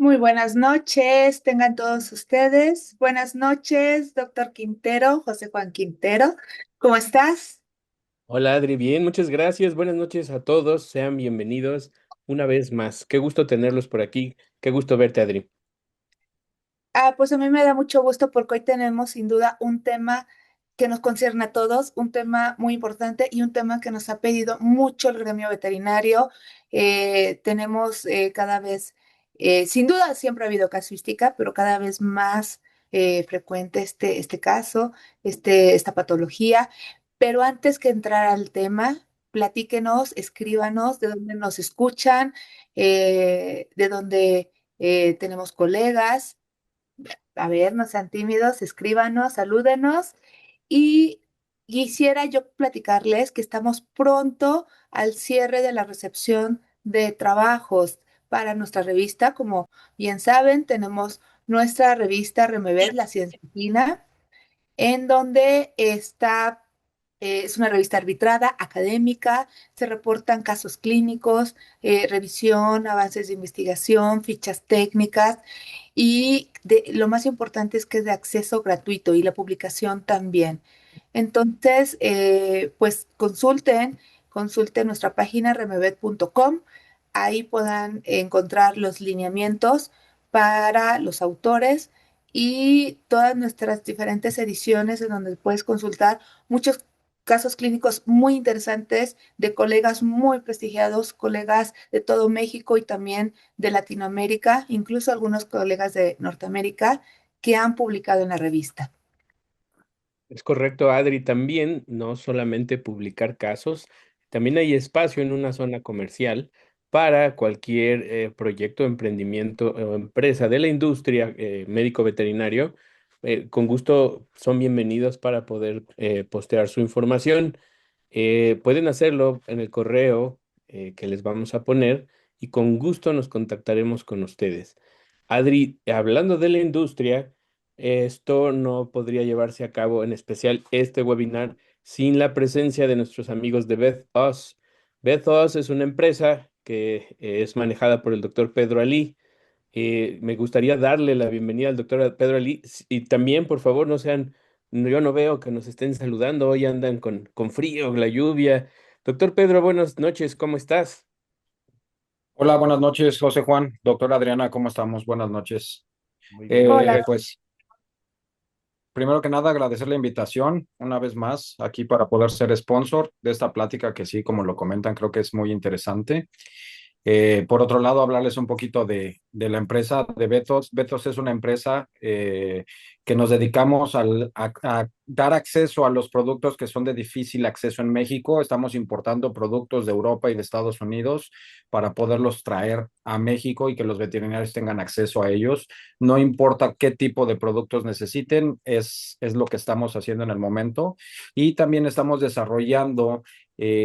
Muy buenas noches, tengan todos ustedes. Buenas noches, doctor Quintero, José Juan Quintero. ¿Cómo estás? Hola Adri, bien, muchas gracias. Buenas noches a todos. Sean bienvenidos una vez más. Qué gusto tenerlos por aquí. Qué gusto verte, Adri. Pues a mí me da mucho gusto porque hoy tenemos sin duda un tema que nos concierne a todos, un tema muy importante y un tema que nos ha pedido mucho el gremio veterinario. Tenemos cada vez, sin duda siempre ha habido casuística, pero cada vez más frecuente este caso, esta patología. Pero antes que entrar al tema, platíquenos, escríbanos de dónde nos escuchan, de dónde tenemos colegas. A ver, no sean tímidos, escríbanos, salúdenos y quisiera yo platicarles que estamos pronto al cierre de la recepción de trabajos para nuestra revista. Como bien saben, tenemos nuestra revista Remevet, la Ciencia Fina, en donde es una revista arbitrada, académica, se reportan casos clínicos, revisión, avances de investigación, fichas técnicas lo más importante es que es de acceso gratuito y la publicación también. Entonces, pues consulten nuestra página remevet.com. Ahí puedan encontrar los lineamientos para los autores y todas nuestras diferentes ediciones en donde puedes consultar muchos casos clínicos muy interesantes de colegas muy prestigiados, colegas de todo México y también de Latinoamérica, incluso algunos colegas de Norteamérica que han publicado en la revista. Es correcto, Adri. También no solamente publicar casos, también hay espacio en una zona comercial para cualquier proyecto, emprendimiento o empresa de la industria médico-veterinario. Con gusto son bienvenidos para poder postear su información. Pueden hacerlo en el correo que les vamos a poner y con gusto nos contactaremos con ustedes. Adri, hablando de la industria, esto no podría llevarse a cabo, en especial este webinar, sin la presencia de nuestros amigos de BethUs. BethUs es una empresa que es manejada por el doctor Pedro Ali. Me gustaría darle la bienvenida al doctor Pedro Ali y también, por favor, no sean, yo no veo que nos estén saludando, hoy andan con frío, la lluvia. Doctor Pedro, buenas noches, ¿cómo estás? Hola, buenas noches, José Juan. Doctora Adriana, ¿cómo estamos? Buenas noches. Muy bien. Hola. Pues primero que nada, agradecer la invitación una vez más aquí para poder ser sponsor de esta plática que sí, como lo comentan, creo que es muy interesante. Por otro lado, hablarles un poquito de la empresa de Betos. Betos es una empresa que nos dedicamos a dar acceso a los productos que son de difícil acceso en México. Estamos importando productos de Europa y de Estados Unidos para poderlos traer a México y que los veterinarios tengan acceso a ellos. No importa qué tipo de productos necesiten, es lo que estamos haciendo en el momento. Y también estamos desarrollando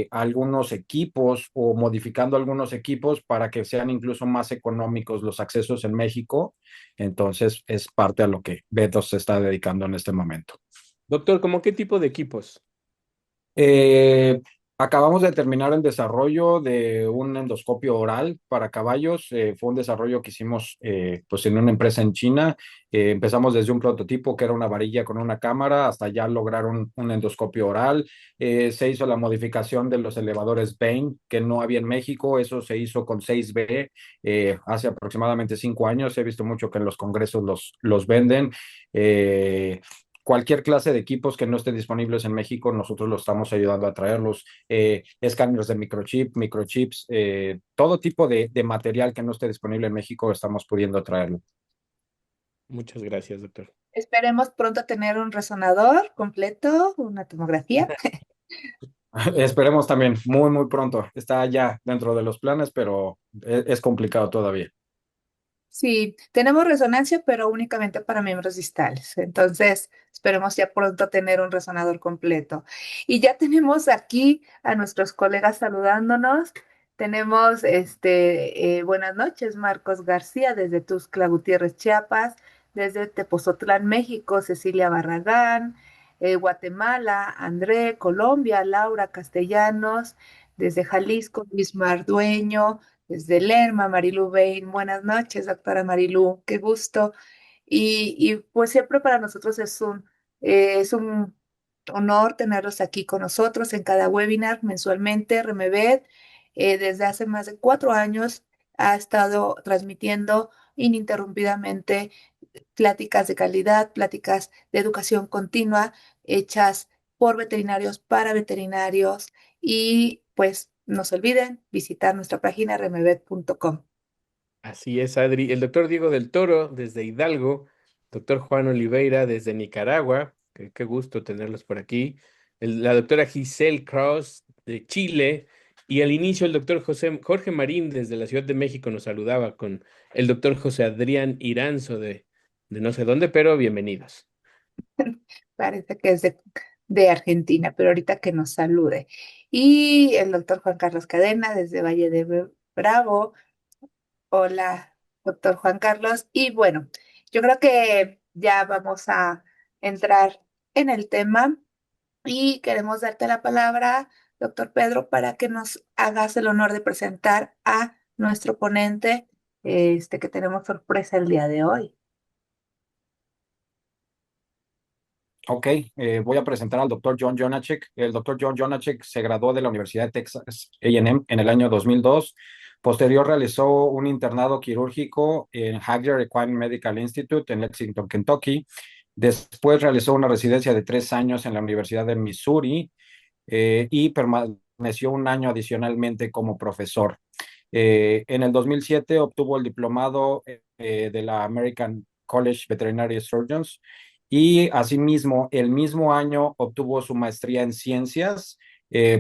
algunos equipos o modificando algunos equipos para que sean incluso más económicos los accesos en México. Entonces, es parte a lo que Beto se está dedicando en este momento. Doctor, ¿cómo qué tipo de equipos? Eh, Acabamos de terminar el desarrollo de un endoscopio oral para caballos. Fue un desarrollo que hicimos pues en una empresa en China. Empezamos desde un prototipo que era una varilla con una cámara hasta ya lograr un endoscopio oral. Se hizo la modificación de los elevadores Bain que no había en México. Eso se hizo con 6B hace aproximadamente 5 años. He visto mucho que en los congresos los venden. Eh, Cualquier clase de equipos que no estén disponibles en México, nosotros los estamos ayudando a traerlos. Escáneres de microchips, todo tipo de material que no esté disponible en México, estamos pudiendo traerlo. Muchas gracias, doctor. Esperemos pronto tener un resonador completo, una tomografía. Esperemos también, muy, muy pronto. Está ya dentro de los planes, pero es complicado todavía. Sí, tenemos resonancia, pero únicamente para miembros distales. Entonces, esperemos ya pronto tener un resonador completo. Y ya tenemos aquí a nuestros colegas saludándonos. Tenemos buenas noches, Marcos García, desde Tuxtla Gutiérrez, Chiapas, desde Tepozotlán, México, Cecilia Barragán, Guatemala, André, Colombia, Laura Castellanos, desde Jalisco, Luis Mardueño, desde Lerma, Marilu Bain. Buenas noches, doctora Marilu, qué gusto. Pues siempre para nosotros es un honor tenerlos aquí con nosotros en cada webinar mensualmente. Remevet, desde hace más de 4 años, ha estado transmitiendo ininterrumpidamente pláticas de calidad, pláticas de educación continua hechas por veterinarios para veterinarios y pues no se olviden visitar nuestra página remevet.com. Así es, Adri. El doctor Diego del Toro desde Hidalgo, doctor Juan Oliveira desde Nicaragua, qué gusto tenerlos por aquí, la doctora Giselle Kraus de Chile, y al inicio el doctor Jorge Marín desde la Ciudad de México nos saludaba con el doctor José Adrián Iranzo de no sé dónde, pero bienvenidos. Parece que es de Argentina, pero ahorita que nos salude. Y el doctor Juan Carlos Cadena desde Valle de Bravo. Hola, doctor Juan Carlos. Y bueno, yo creo que ya vamos a entrar en el tema y queremos darte la palabra, doctor Pedro, para que nos hagas el honor de presentar a nuestro ponente, que tenemos sorpresa el día de hoy. Ok, voy a presentar al doctor John Janicek. El doctor John Janicek se graduó de la Universidad de Texas A&M en el año 2002. Posterior realizó un internado quirúrgico en Hager Equine Medical Institute en Lexington, Kentucky. Después realizó una residencia de 3 años en la Universidad de Missouri y permaneció un año adicionalmente como profesor. En el 2007 obtuvo el diplomado de la American College Veterinary Surgeons y asimismo el mismo año obtuvo su maestría en ciencias,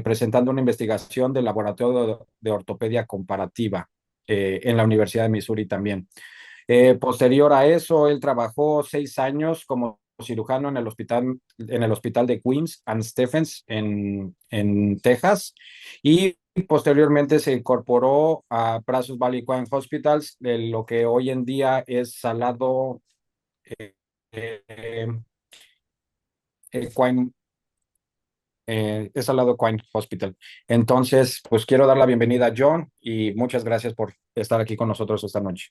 presentando una investigación del laboratorio de ortopedia comparativa en la Universidad de Missouri también. Posterior a eso, él trabajó 6 años como cirujano en el hospital de Queens and Stephens en Texas y posteriormente se incorporó a Brazos Valley Equine Hospitals, de lo que hoy en día es Salado eh, Equine, es al lado Equine Hospital. Entonces, pues quiero dar la bienvenida a John y muchas gracias por estar aquí con nosotros esta noche.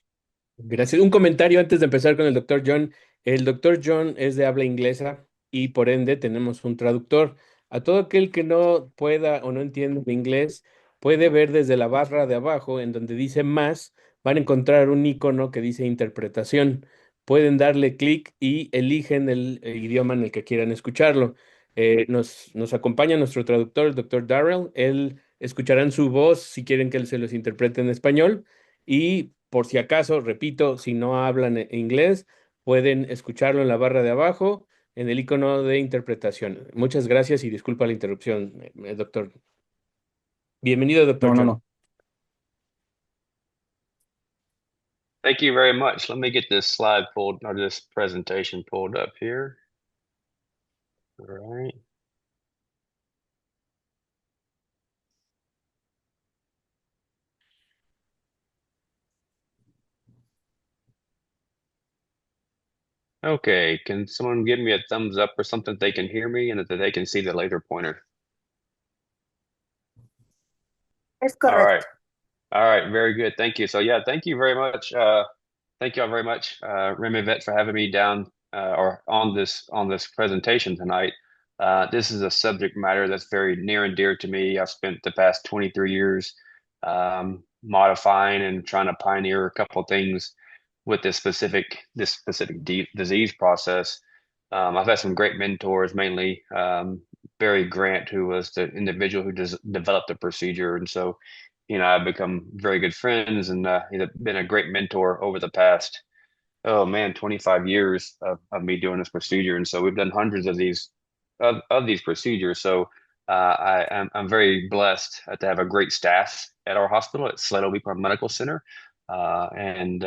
Gracias. Un comentario antes de empezar con el doctor John. El doctor John es de habla inglesa y por ende tenemos un traductor. A todo aquel que no pueda o no entienda el inglés, puede ver desde la barra de abajo en donde dice más, van a encontrar un icono que dice interpretación. Pueden darle clic y eligen el idioma en el que quieran escucharlo. Nos acompaña nuestro traductor, el doctor Darrell. Él escucharán su voz si quieren que él se los interprete en español. Y por si acaso, repito, si no hablan inglés, pueden escucharlo en la barra de abajo, en el icono de interpretación. Muchas gracias y disculpa la interrupción, doctor. Bienvenido, doctor No, no, John. no. Thank you very much. Let me get this slide pulled or this presentation pulled up here. All right. Okay, can someone give me a thumbs up or something if they can hear me and that they can see the laser pointer? Es All right. correcto. All right, very good. Thank you. So yeah, thank you very much. Thank you all very much, Remy Vet, for having me down or on this presentation tonight. This is a subject matter that's very near and dear to me. I've spent the past 23 years modifying and trying to pioneer a couple of things with this specific disease process. I've had some great mentors, mainly Barry Grant, who was the individual who developed the procedure, and so I've become very good friends, and he's been a great mentor over the past, oh man, 25 years of me doing this procedure. And so we've done hundreds of these procedures. So I'm very blessed to have a great staff at our hospital at Sled Park Medical Center, and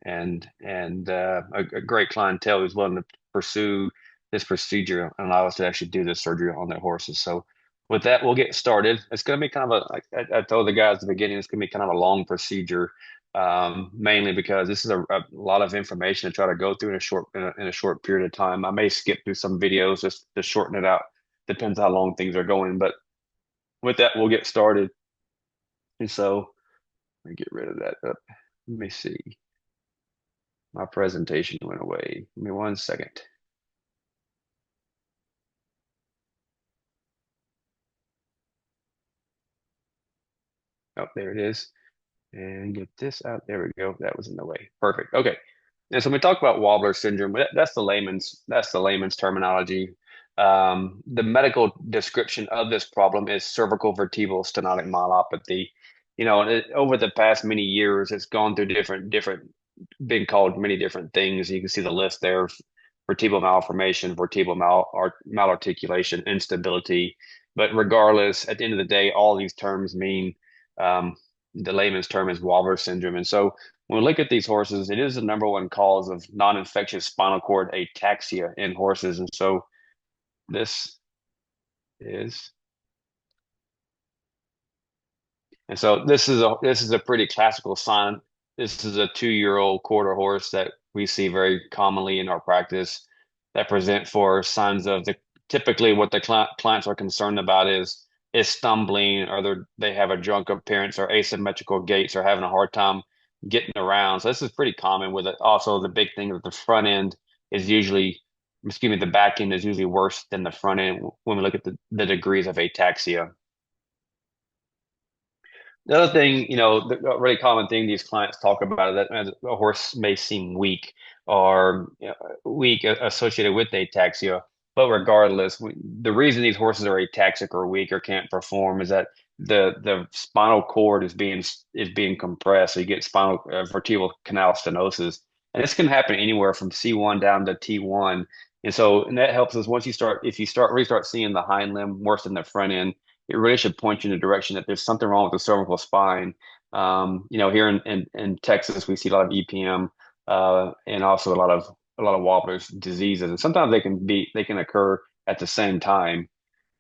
a great clientele who's willing to pursue this procedure and allow us to actually do this surgery on their horses. So with that, we'll get started. It's going to be kind of like I told the guys at the beginning, it's going to be kind of a long procedure, mainly because this is a lot of information to try to go through in a short period of time. I may skip through some videos just to shorten it out. Depends how long things are going. But with that, we'll get started. And so Let me get rid of that. Let me see. My presentation went away. Give me 1 second. Oh, there it is. And get this out. There we go. That was in the way. Perfect. Okay. And so when we talk about Wobbler syndrome, that's the layman's terminology. The medical description of this problem is cervical vertebral stenotic myelopathy. Over the past many years, it's gone through been called many different things. You can see the list there: vertebral malformation, malarticulation, instability. But regardless, at the end of the day, all these terms mean um, the layman's term is Wobbler syndrome. And so when we look at these horses, it is the number one cause of non-infectious spinal cord ataxia in horses. And so this is, and so this is a pretty classical sign. This is a 2-year-old quarter horse that we see very commonly in our practice that present for signs of typically what the clients are concerned about is stumbling, or they have a drunk appearance or asymmetrical gaits, or having a hard time getting around. So this is pretty common with it. Also, the big thing is the front end is usually, excuse me, the back end is usually worse than the front end when we look at the degrees of ataxia. The other thing, the really common thing these clients talk about is that a horse may seem weak, or weak associated with ataxia. But regardless, the reason these horses are ataxic or weak or can't perform is that the spinal cord is being compressed. So you get spinal vertebral canal stenosis, and this can happen anywhere from C1 down to T1. And that helps us if you really start seeing the hind limb worse than the front end, it really should point you in the direction that there's something wrong with the cervical spine. Here in Texas, we see a lot of EPM, and also a lot of Wobbler's diseases, and sometimes they can occur at the same time.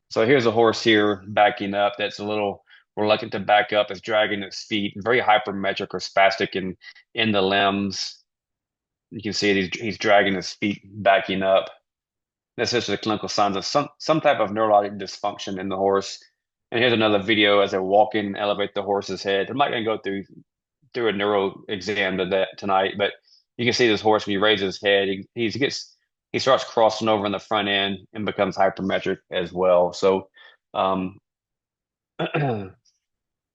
So here's a horse here backing up that's a little reluctant to back up. It's dragging its feet, very hypermetric or spastic in the limbs. You can see he's dragging his feet backing up. That's just the clinical signs of some type of neurologic dysfunction in the horse. And here's another video as they're walking and elevate the horse's head. I'm not going to go through a neuro exam tonight, but you can see this horse when he raises his head, he starts crossing over in the front end and becomes hypermetric as well. So, so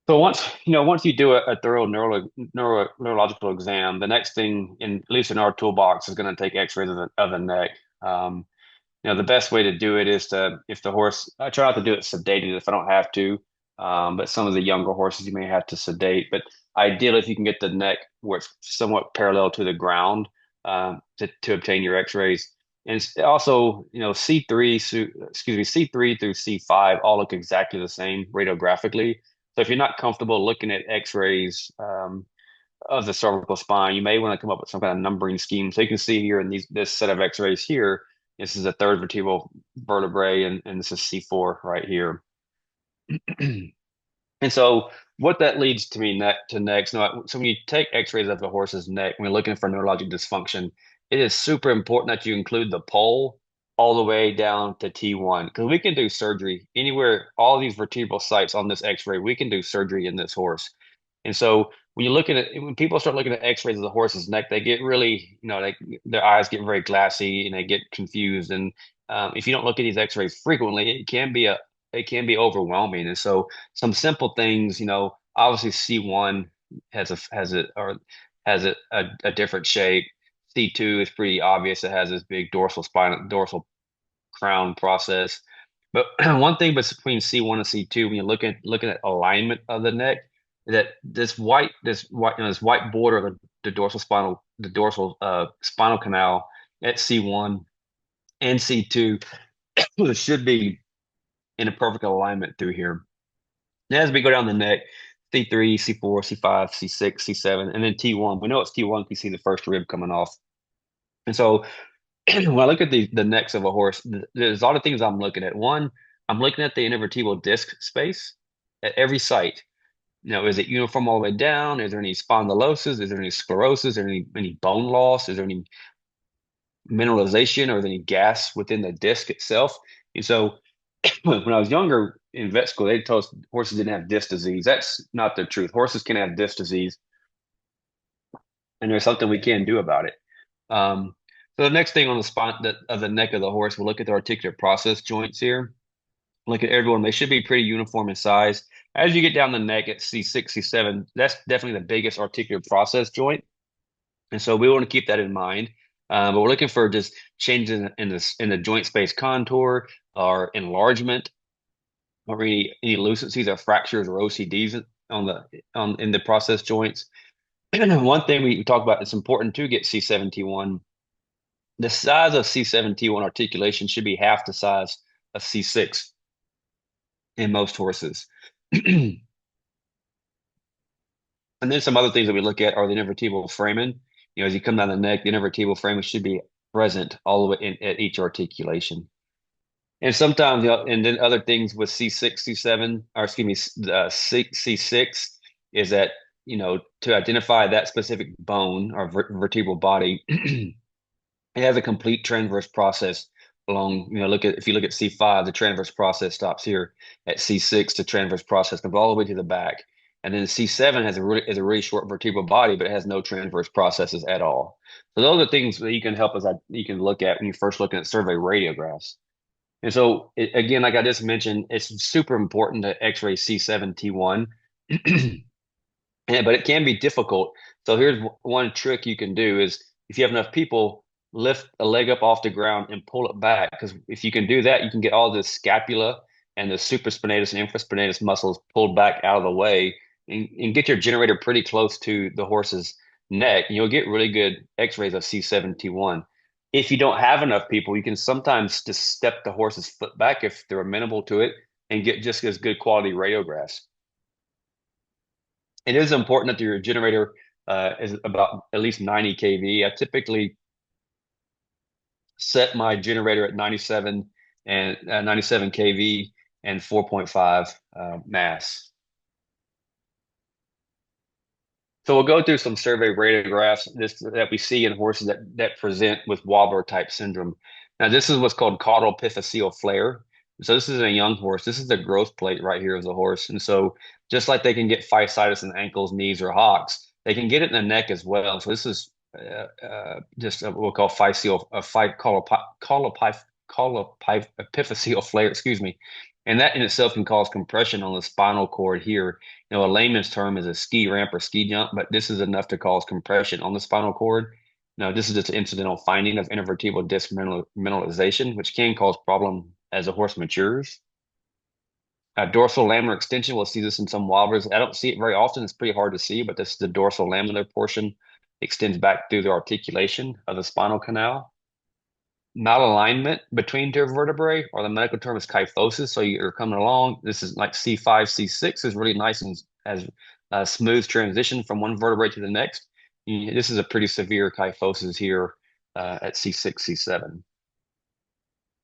once you do a thorough neurological exam, the next thing, at least in our toolbox, is going to take X-rays of the neck. The best way to do it is if the horse, I try not to do it sedated if I don't have to, but some of the younger horses you may have to sedate. But ideally, if you can get the neck where it's somewhat parallel to the ground, to obtain your X-rays. And also, C3 through C5 all look exactly the same radiographically. So if you're not comfortable looking at X-rays of the cervical spine, you may want to come up with some kind of numbering scheme. So you can see here in this set of X-rays here, this is a third vertebral vertebrae, and this is C4 right here. And so what that leads to me next. So when you take X-rays of the horse's neck, when you're looking for neurologic dysfunction, it is super important that you include the pole all the way down to T1, because we can do surgery anywhere, all these vertebral sites on this X-ray, we can do surgery in this horse. And so when people start looking at X-rays of the horse's neck, they get really, their eyes get very glassy and they get confused. And if you don't look at these X-rays frequently, it can be overwhelming. And so some simple things, obviously C1 has a different shape. C2 is pretty obvious. It has this big dorsal crown process. But one thing between C1 and C2, when you're looking at alignment of the neck, that this white border of the dorsal spinal canal at C1 and C2 should be in a perfect alignment through here. Now, as we go down the neck, C3, C4, C5, C6, C7, and then T1. We know it's T1 if you see the first rib coming off. And so when I look at the necks of a horse, there's a lot of things I'm looking at. One, I'm looking at the intervertebral disc space at every site. Is it uniform all the way down? Is there any spondylosis? Is there any sclerosis? Is there any bone loss? Is there any mineralization, or is there any gas within the disc itself? And so When I was younger in vet school, they told us horses didn't have disc disease. That's not the truth. Horses can have disc disease, and there's something we can do about it. Um, so the next thing on the spine of the neck of the horse, we'll look at the articular process joints here. Look at everyone; they should be pretty uniform in size. As you get down the neck at C6, C7, that's definitely the biggest articular process joint, and so we want to keep that in mind. But we're looking for just changes in the joint space contour or enlargement or any lucencies or fractures or OCDs in the process joints. One thing we talk about, it's important to get C7T1. The size of C7T1 articulation should be half the size of C6 in most horses. And then some other things that we look at are the intervertebral foramen. As you come down the neck, the intervertebral foramen should be present all the way at each articulation. And sometimes, and then other things with C6, C7, or excuse me, C6 is that, to identify that specific bone or vertebral body, it has a complete transverse process along, if you look at C5, the transverse process stops here. At C6, the transverse process comes all the way to the back. And then C7 is a really short vertebral body, but it has no transverse processes at all. So those are things that you can you can look at when you're first looking at survey radiographs. And so, again, like I just mentioned, it's super important to X-ray C7T1, but it can be difficult. So here's one trick you can do is if you have enough people, lift a leg up off the ground and pull it back. Because if you can do that, you can get all the scapula and the supraspinatus and infraspinatus muscles pulled back out of the way and get your generator pretty close to the horse's neck. And you'll get really good X-rays of C7T1. If you don't have enough people, you can sometimes just step the horse's foot back if they're amenable to it and get just as good quality radiographs. It is important that your generator is about at least 90 kV. I typically set my generator at 97 and 97 kV and 4.5 mass. So we'll go through some survey radiographs that we see in horses that present with Wobbler type syndrome. Now, this is what's called caudal epiphyseal flare. So this is a young horse. This is the growth plate right here of the horse. And so just like they can get fasciitis in ankles, knees, or hocks, they can get it in the neck as well. So this is just what we'll call caudal epiphyseal flare, excuse me. And that in itself can cause compression on the spinal cord here. A layman's term is a ski ramp or ski jump, but this is enough to cause compression on the spinal cord. Now, this is just an incidental finding of intervertebral disc mineralization, which can cause problem as a horse matures. Dorsal laminar extension, we'll see this in some wobblers. I don't see it very often. It's pretty hard to see, but this is the dorsal laminar portion. Extends back through the articulation of the spinal canal. Malalignment between two vertebrae, or the medical term is kyphosis. So you're coming along. This is like C5, C6 is really nice and has a smooth transition from one vertebrae to the next. This is a pretty severe kyphosis here at C6, C7.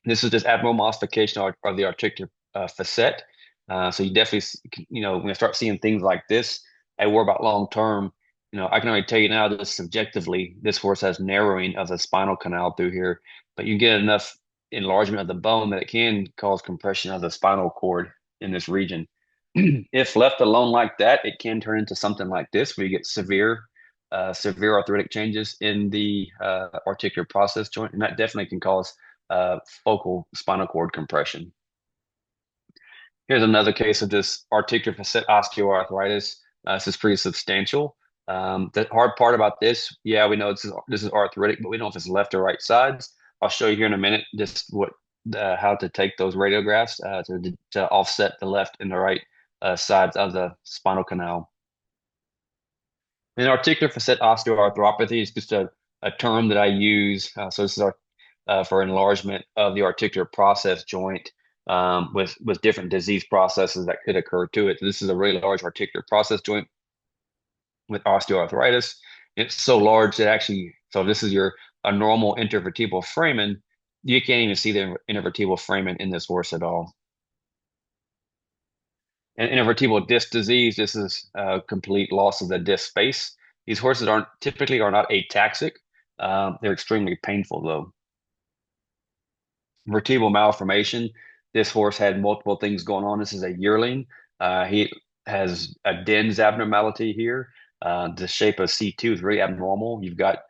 This is just abnormal ossification of the articular facet. So you definitely, when you start seeing things like this, I worry about long term. I can already tell you now that subjectively, this horse has narrowing of the spinal canal through here, but you get enough enlargement of the bone that it can cause compression of the spinal cord in this region. If left alone like that, it can turn into something like this, where you get severe arthritic changes in the articular process joint, and that definitely can cause focal spinal cord compression. Here's another case of this articular facet osteoarthritis. This is pretty substantial. The hard part about this, yeah, we know this is arthritic, but we don't know if it's left or right sides. I'll show you here in a minute just how to take those radiographs to offset the left and the right sides of the spinal canal. And articular facet osteoarthropathy is just a term that I use. So this is for enlargement of the articular process joint with different disease processes that could occur to it. So this is a really large articular process joint with osteoarthritis. It's so large that so this is a normal intervertebral foramen, you can't even see the intervertebral foramen in this horse at all. And intervertebral disc disease, this is a complete loss of the disc space. These horses typically are not ataxic. They're extremely painful though. Vertebral malformation, This horse had multiple things going on. This is a yearling. He has a dens abnormality here. The shape of C2 is very abnormal. You've got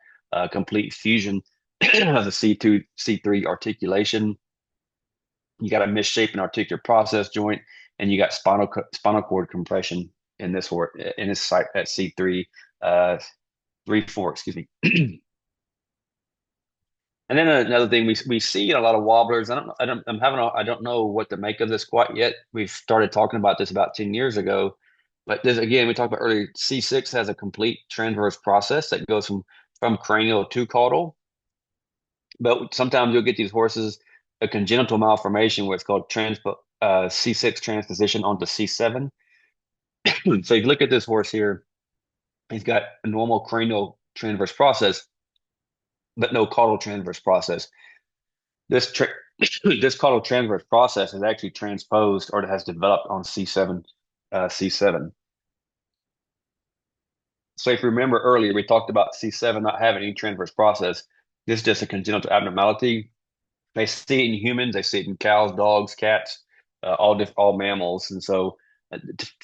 complete fusion of the C2, C3 articulation. You got a misshapen articular process joint, and you got spinal cord compression in this horse in this site at C3, 3-4, excuse me. And then another thing we see in a lot of wobblers, I don't know what to make of this quite yet. We've started talking about this about 10 years ago, but this again we talked about earlier. C6 has a complete transverse process that goes from cranial to caudal. But sometimes you'll get these horses a congenital malformation where it's called C6 transposition onto C7. So you look at this horse here, he's got a normal cranial transverse process, but no caudal transverse process. This this caudal transverse process is actually transposed or it has developed on C7, C7. So if you remember earlier, we talked about C7 not having any transverse process. This is just a congenital abnormality. They see it in humans, they see it in cows, dogs, cats, all mammals. And so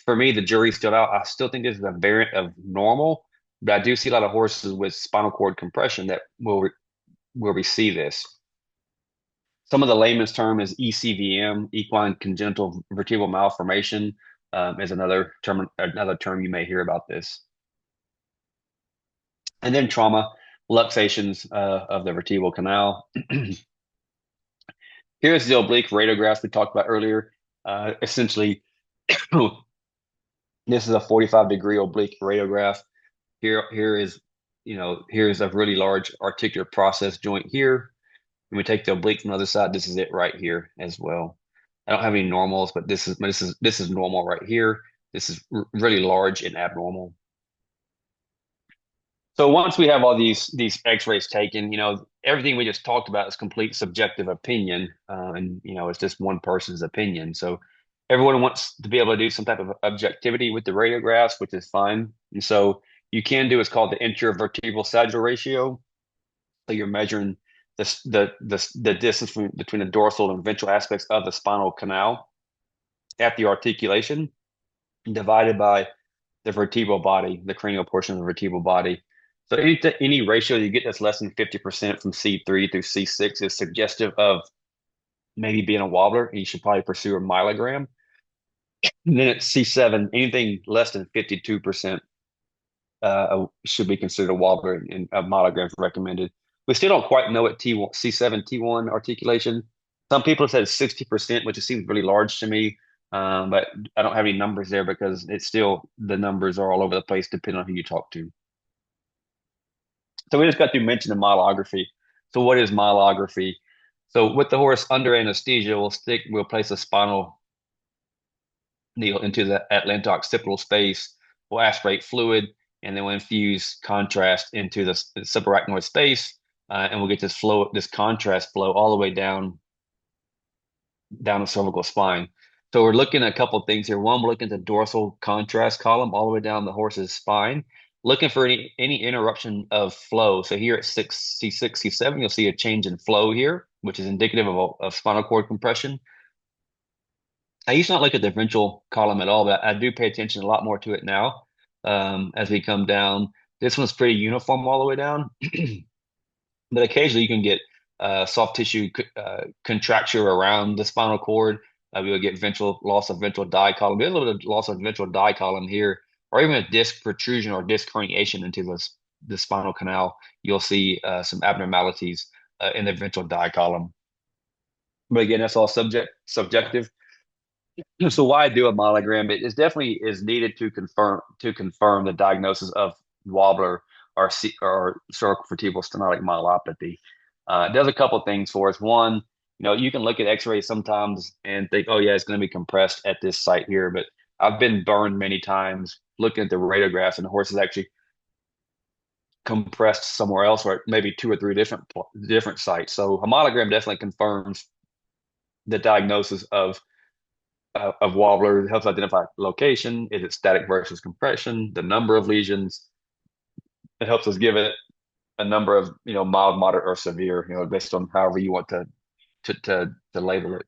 for me, the jury's still out. I still think this is a variant of normal, but I do see a lot of horses with spinal cord compression that will we see this. Some of the layman's term is ECVM, equine congenital vertebral malformation, is another term you may hear about this. And then trauma, luxations of the vertebral canal. Here's the oblique radiographs we talked about earlier. Essentially, this is a 45-degree oblique radiograph. Here's a really large articular process joint here. When we take the oblique from the other side, this is it right here as well. I don't have any normals, but this is normal right here. This is really large and abnormal. So once we have all these X-rays taken, everything we just talked about is complete subjective opinion, and it's just one person's opinion. So everyone wants to be able to do some type of objectivity with the radiographs, which is fine. And so you can do what's called the intervertebral sagittal ratio. So you're measuring the distance between the dorsal and ventral aspects of the spinal canal at the articulation, divided by the vertebral body, the cranial portion of the vertebral body. So any ratio you get that's less than 50% from C3 through C6 is suggestive of maybe being a wobbler, and you should probably pursue a myelogram. And then at C7, anything less than 52% should be considered a wobbler, and a myelogram is recommended. We still don't quite know what T1, C7, T1 articulation. Some people have said 60%, which seems really large to me, but I don't have any numbers there because the numbers are all over the place depending on who you talk to. So we just got to mention the myelography. So what is myelography? So with the horse under anesthesia, we'll place a spinal needle into the atlanto-occipital space. We'll aspirate fluid, and then we'll infuse contrast into the subarachnoid space, and we'll get this contrast flow all the way down the cervical spine. So we're looking at a couple of things here. One, we're looking at the dorsal contrast column all the way down the horse's spine, looking for any interruption of flow. So here at C6, C7, you'll see a change in flow here, which is indicative of spinal cord compression. I used to not look at the ventral column at all, but I do pay attention a lot more to it now as we come down. This one's pretty uniform all the way down, but occasionally you can get soft tissue contracture around the spinal cord. We will get loss of ventral die column. There's a little bit of loss of ventral die column here, or even a disc protrusion or disc herniation into the spinal canal. You'll see some abnormalities in the ventral die column. But again, that's all subjective. So why do a myelogram? It definitely is needed to confirm the diagnosis of wobbler or cervical vertebral stenotic myelopathy. It does a couple of things for us. One, you can look at X-rays sometimes and think, oh yeah, it's going to be compressed at this site here. But I've been burned many times looking at the radiographs, and the horse is actually compressed somewhere else, or maybe 2 or 3 different sites. So a myelogram definitely confirms the diagnosis of wobbler. It helps identify location. Is it static versus compression? The number of lesions. It helps us give it a number of mild, moderate, or severe. Based on however you want to label it.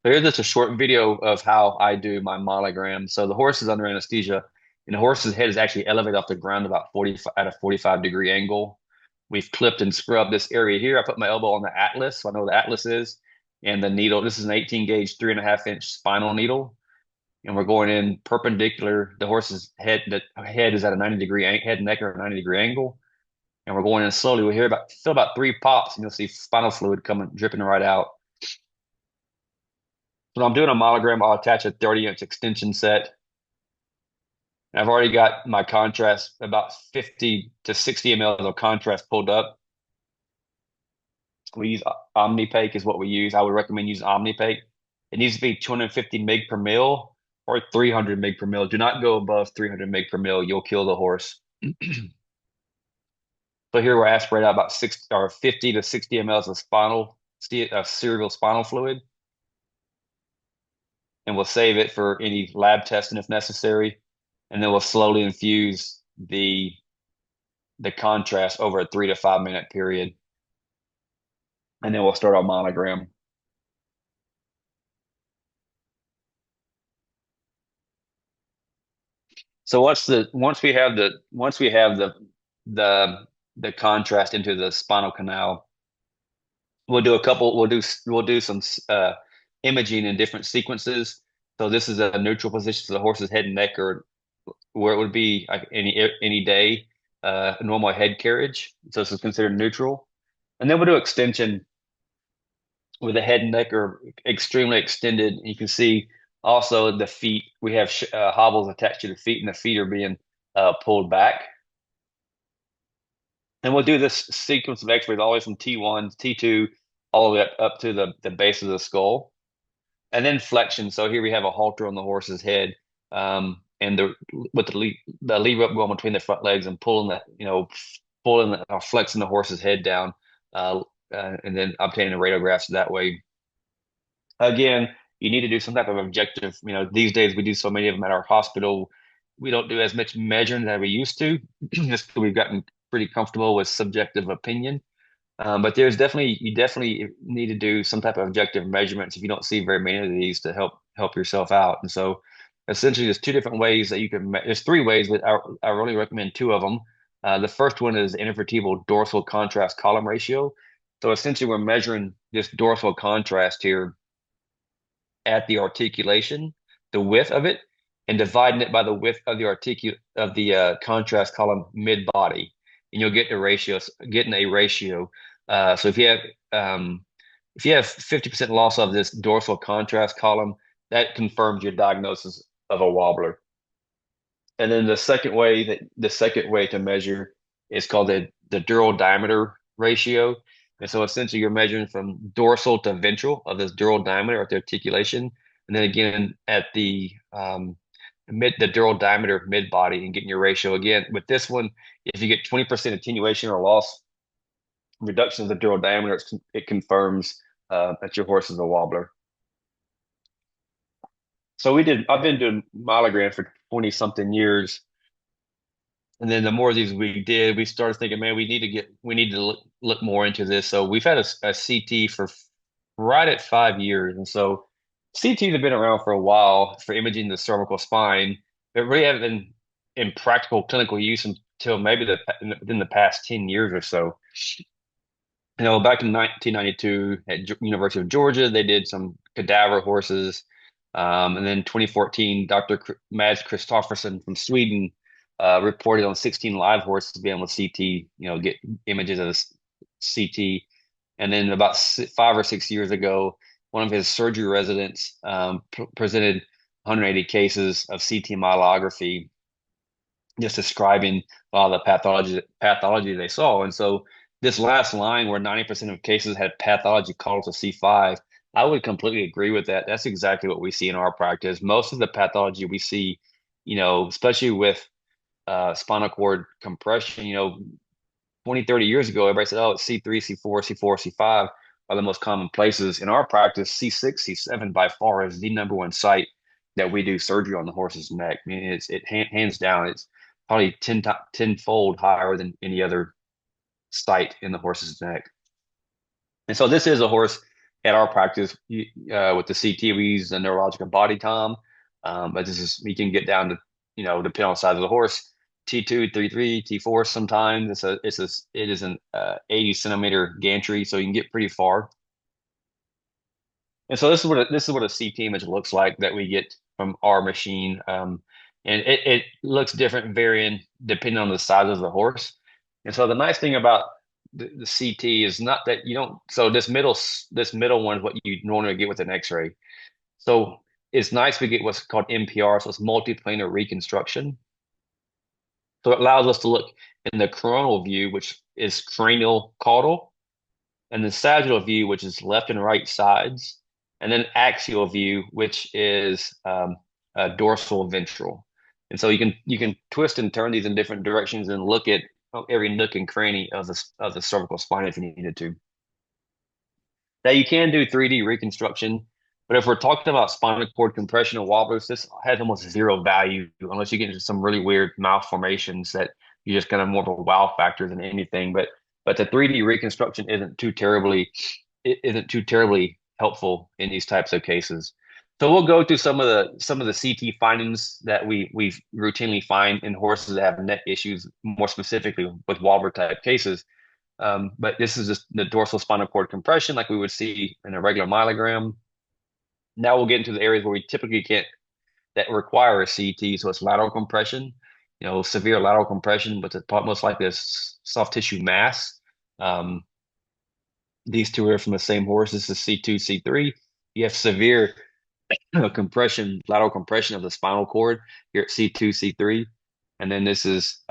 So here's just a short video of how I do my monogram. So the horse is under anesthesia, and the horse's head is actually elevated off the ground about 40 at a 45-degree angle. We've clipped and scrubbed this area here. I put my elbow on the atlas, so I know what the atlas is, and the needle. This is an 18 gauge, 3.5-inch spinal needle, and we're going in perpendicular. The horse's head, the head is at a 90-degree head and neck are a 90-degree angle, and we're going in slowly. We feel about 3 pops, and you'll see spinal fluid coming dripping right out. When I'm doing a monogram, I'll attach a 30-inch extension set. I've already got my contrast, about 50 to 60 ml of contrast pulled up. We use Omnipake is what we use. I would recommend using Omnipake. It needs to be 250 mg per mil or 300 mg per mil. Do not go above 300 mg per mil. You'll kill the horse. So here we're aspirate out about 50 to 60 ml of cerebral spinal fluid. And we'll save it for any lab testing if necessary. And then we'll slowly infuse the contrast over a 3 to 5 minute period. And then we'll start our monogram. So once we have the contrast into the spinal canal, we'll do some imaging in different sequences. So this is a neutral position, so the horse's head and neck are where it would be like any day, a normal head carriage. So this is considered neutral. And then we'll do extension where the head and neck are extremely extended. You can see also the feet. We have hobbles attached to the feet, and the feet are being pulled back. And we'll do this sequence of x-rays all the way from T1, T2, all the way up to the base of the skull. And then flexion. So here we have a halter on the horse's head, and with the lead rope going between the front legs and pulling or flexing the horse's head down, and then obtaining the radiographs that way. Again, you need to do some type of objective. These days we do so many of them at our hospital. We don't do as much measuring as we used to, just because we've gotten pretty comfortable with subjective opinion. But you definitely need to do some type of objective measurements if you don't see very many of these to help yourself out. And so essentially there's 2 different ways that you can, there's 3 ways, but I really recommend 2 of them. The first one is intervertebral dorsal contrast column ratio. So essentially we're measuring this dorsal contrast here at the articulation, the width of it, and dividing it by the width of the contrast column mid-body, and you'll get a ratio. So if you have 50% loss of this dorsal contrast column, that confirms your diagnosis of a wobbler. And then the second way to measure is called the dural diameter ratio. And so essentially you're measuring from dorsal to ventral of this dural diameter at the articulation. And then again at the dural diameter mid body and getting your ratio again. With this one, if you get 20% attenuation or loss, reduction of the dural diameter, it confirms that your horse is a wobbler. So I've been doing monogram for 20 something years. And then the more of these we did, we started thinking, man, we need to look more into this. So we've had a CT for right at 5 years. And so CTs have been around for a while for imaging the cervical spine, but really haven't been in practical clinical use until maybe within the past 10 years or so. Back in 1992 at University of Georgia, they did some cadaver horses. And then 2014, Dr. Mads Christofferson from Sweden reported on 16 live horses being able to CT, get images of this CT. And then about 5 or 6 years ago, one of his surgery residents presented 180 cases of CT myelography, just describing all the pathology they saw. And so this last line where 90% of cases had pathology called to C5, I would completely agree with that. That's exactly what we see in our practice. Most of the pathology we see, especially with spinal cord compression, 20, 30 years ago, everybody said, oh, it's C3, C4, C4, C5 are the most common places. In our practice, C6, C7 by far is the number one site that we do surgery on the horse's neck. I mean, hands down, it's probably 10-fold higher than any other site in the horse's neck. And so this is a horse at our practice with the CT, we use the neurological body time. But we can get down to, depending on the size of the horse, T2, T3, T4 sometimes. It is an 80 centimeter gantry, so you can get pretty far. And so this is what a CT image looks like that we get from our machine. And it looks different varying depending on the size of the horse. And so the nice thing about the CT is not that you don't, so this middle one is what you normally get with an X-ray. So it's nice we get what's called MPR, so it's multiplanar reconstruction. So it allows us to look in the coronal view, which is cranial caudal, and the sagittal view, which is left and right sides, and then axial view, which is dorsal ventral. And so you can twist and turn these in different directions and look at every nook and cranny of the cervical spine if you needed to. Now you can do 3D reconstruction, but if we're talking about spinal cord compression and wobblers, this has almost zero value unless you get into some really weird malformations that you just kind of more of a wow factor than anything. But the 3D reconstruction isn't too terribly helpful in these types of cases. So we'll go through some of the CT findings that we routinely find in horses that have neck issues, more specifically with wobbler type cases. But this is just the dorsal spinal cord compression like we would see in a regular myelogram. Now we'll get into the areas where we typically can't, that require a CT. So it's lateral compression, severe lateral compression, but it's most likely a soft tissue mass. These two are from the same horse. This is C2, C3. You have severe compression, lateral compression of the spinal cord here at C2, C3. And then this is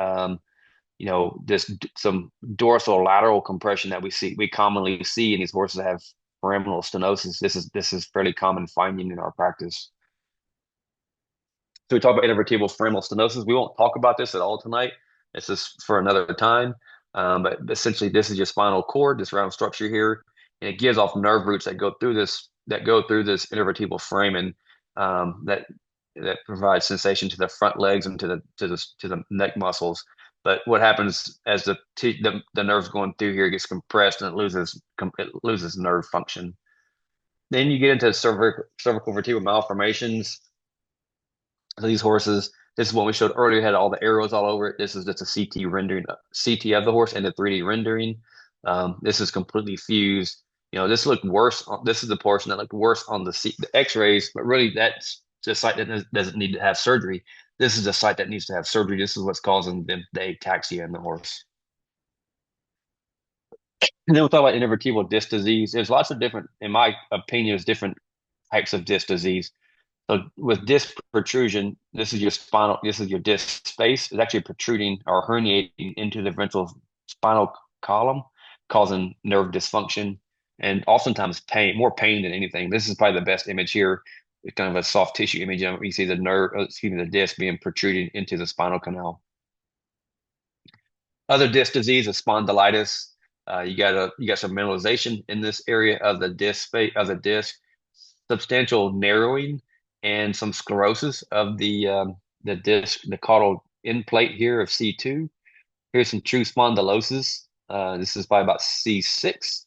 some dorsal lateral compression that we commonly see in these horses that have foraminal stenosis. This is fairly common finding in our practice. So we talk about intervertebral foraminal stenosis. We won't talk about this at all tonight. This is for another time. But essentially, this is your spinal cord, this round structure here, and it gives off nerve roots that go through this intervertebral foramen that provides sensation to the front legs and to the neck muscles. But what happens as the nerves going through here gets compressed and it loses nerve function. Then you get into cervical vertebral malformations. So these horses, this is what we showed earlier, had all the arrows all over it. This is just a CT rendering, CT of the horse and the 3D rendering. This is completely fused. This looked worse. This is the portion that looked worse on the X-rays, but really that's the site that doesn't need to have surgery. This is the site that needs to have surgery. This is what's causing the ataxia in the horse. And then we'll talk about intervertebral disc disease. There's lots of different, in my opinion, there's different types of disc disease. So with disc protrusion, this is your disc space. It's actually protruding or herniating into the ventral spinal column, causing nerve dysfunction and oftentimes more pain than anything. This is probably the best image here. It's kind of a soft tissue image. You see the disc being protruding into the spinal canal. Other disc disease is spondylitis. You got some mineralization in this area of the disc substantial narrowing and some sclerosis of the disc, the caudal end plate here of C2. Here's some true spondylosis. This is by about C6.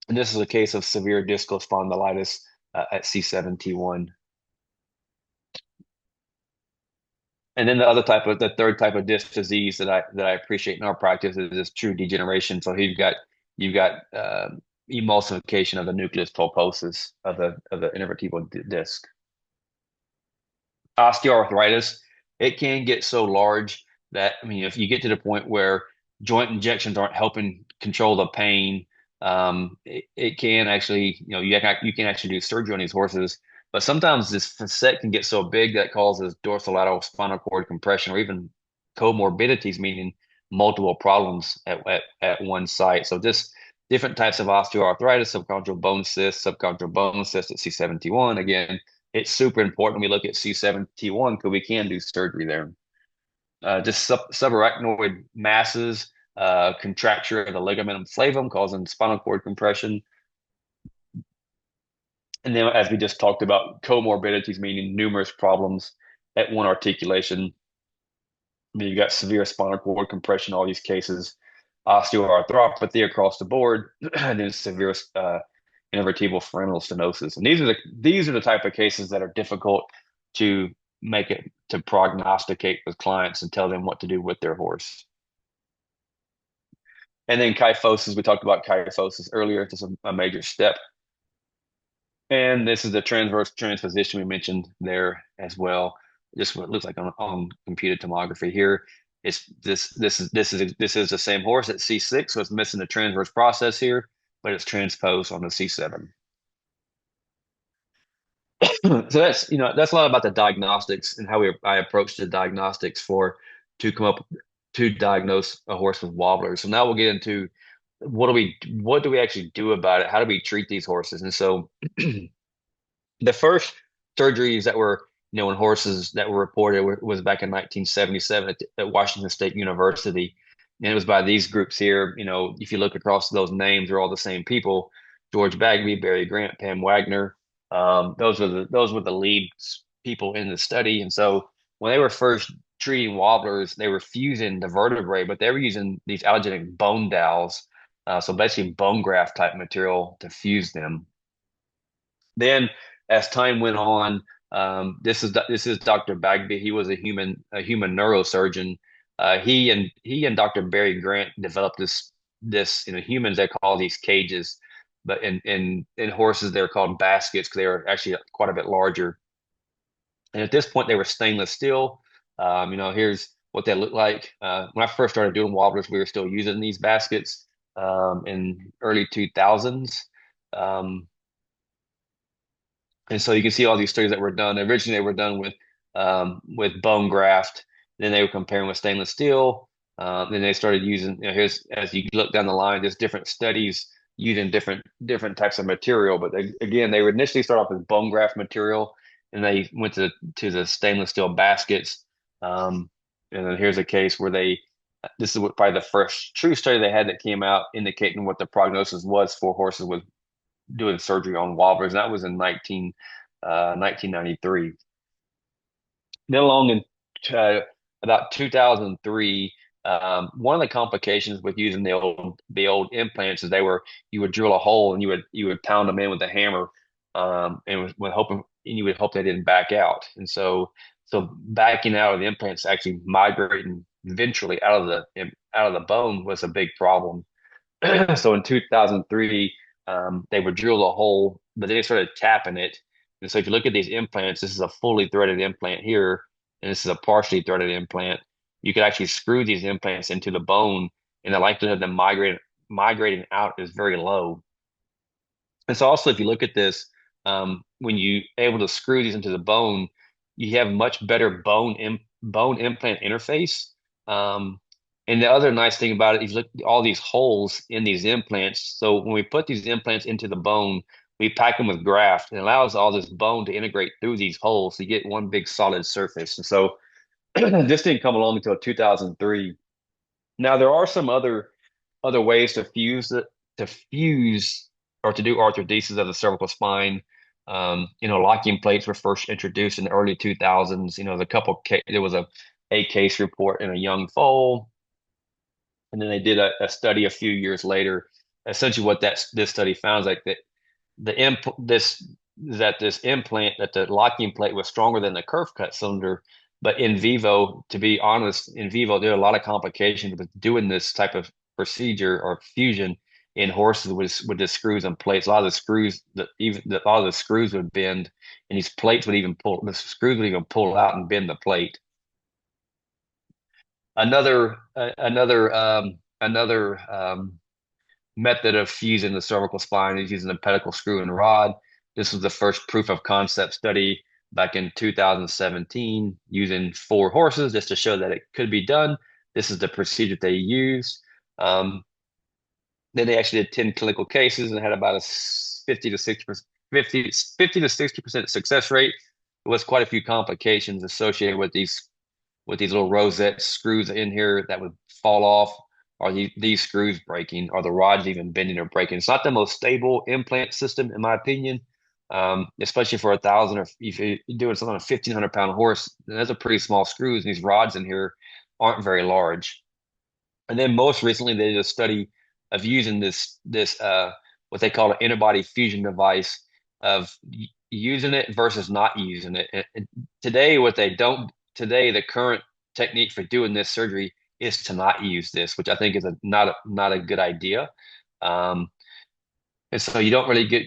And this is a case of severe discal spondylitis at C7, T1. And then the third type of disc disease that I appreciate in our practice is this true degeneration. So you've got emulsification of the nucleus pulposus of the intervertebral disc. Osteoarthritis, it can get so large that, if you get to the point where joint injections aren't helping control the pain, it can actually, you can actually do surgery on these horses. But sometimes this facet can get so big that causes dorsolateral spinal cord compression or even comorbidities, meaning multiple problems at one site. So just different types of osteoarthritis, subchondral bone cyst at C7T1. Again, it's super important we look at C7T1 because we can do surgery there. Just subarachnoid masses, contracture of the ligamentum flavum causing spinal cord compression. And then, as we just talked about, comorbidities, meaning numerous problems at one articulation. You've got severe spinal cord compression, all these cases, osteoarthropathy across the board, and then severe intervertebral phalangeal stenosis. And these are the type of cases that are difficult to prognosticate with clients and tell them what to do with their horse. And then kyphosis, we talked about kyphosis earlier. This is a major step. And this is the transverse transposition we mentioned there as well. Just what it looks like on computed tomography here. This is the same horse at C6, so it's missing the transverse process here, but it's transposed on the C7. So that's that's a lot about the diagnostics and how I approach the diagnostics to come up to diagnose a horse with wobblers. So now we'll get into what do we actually do about it? How do we treat these horses? And so the first surgeries that were in horses that were reported was back in 1977 at Washington State University, and it was by these groups here. If you look across those names, they're all the same people: George Bagby, Barry Grant, Pam Wagner. Those were the lead people in the study. And so when they were first treating wobblers, they were fusing the vertebrae, but they were using these allogeneic bone dowels, so basically bone graft type material to fuse them. Then, as time went on, this is Dr. Bagby. He was a human neurosurgeon. He and Dr. Barry Grant developed this humans, they call these cages, but in horses they're called baskets because they are actually quite a bit larger. And at this point they were stainless steel. Here's what they look like. When I first started doing wobblers, we were still using these baskets in early 2000s. And so you can see all these studies that were done. Originally, they were done with bone graft. Then they were comparing with stainless steel. Then they started using, here's, as you look down the line, there's different studies using different types of material. But they would initially start off with bone graft material, and they went to the stainless steel baskets. And then here's a case where this is probably the first true study they had that came out indicating what the prognosis was for horses with doing surgery on wobblers. And that was in 1993. Then along in about 2003, one of the complications with using the old implants is you would drill a hole and you would pound them in with a hammer, and you would hope they didn't back out. And so backing out of the implants, actually migrating ventrally out of the bone, was a big problem. So in 2003, they would drill a hole, but then they started tapping it. And so if you look at these implants, this is a fully threaded implant here, and this is a partially threaded implant. You could actually screw these implants into the bone, and the likelihood of them migrating out is very low. And so also, if you look at this, when you able to screw these into the bone, you have much better bone implant interface. And the other nice thing about it is look at all these holes in these implants. So when we put these implants into the bone, we pack them with graft, and it allows all this bone to integrate through these holes. So you get one big solid surface. And so this didn't come along until 2003. Now there are some other ways to fuse or to do arthrodesis of the cervical spine. Locking plates were first introduced in the early 2000s. There was a case report in a young foal. And then they did a study a few years later. Essentially, what this study found is like that this implant, that the locking plate was stronger than the curve cut cylinder. But in vivo, to be honest, there are a lot of complications with doing this type of procedure or fusion in horses with the screws and plates. A lot of the screws would bend, and these plates would even pull. The screws would even pull out and bend the plate. Another method of fusing the cervical spine is using a pedicle screw and rod. This was the first proof of concept study back in 2017 using 4 horses just to show that it could be done. This is the procedure they used. Then they actually did 10 clinical cases and had about a 50 to 60% success rate. There was quite a few complications associated with these little rosette screws in here that would fall off, or these screws breaking, or the rods even bending or breaking. It's not the most stable implant system, in my opinion, especially for 1,000, or if you're doing something on a 1,500-pound horse, that's a pretty small screws, and these rods in here aren't very large. And then most recently, they did a study of using this what they call an interbody fusion device of using it versus not using it. And today, the current technique for doing this surgery is to not use this, which I think is not a good idea. And so you don't really get,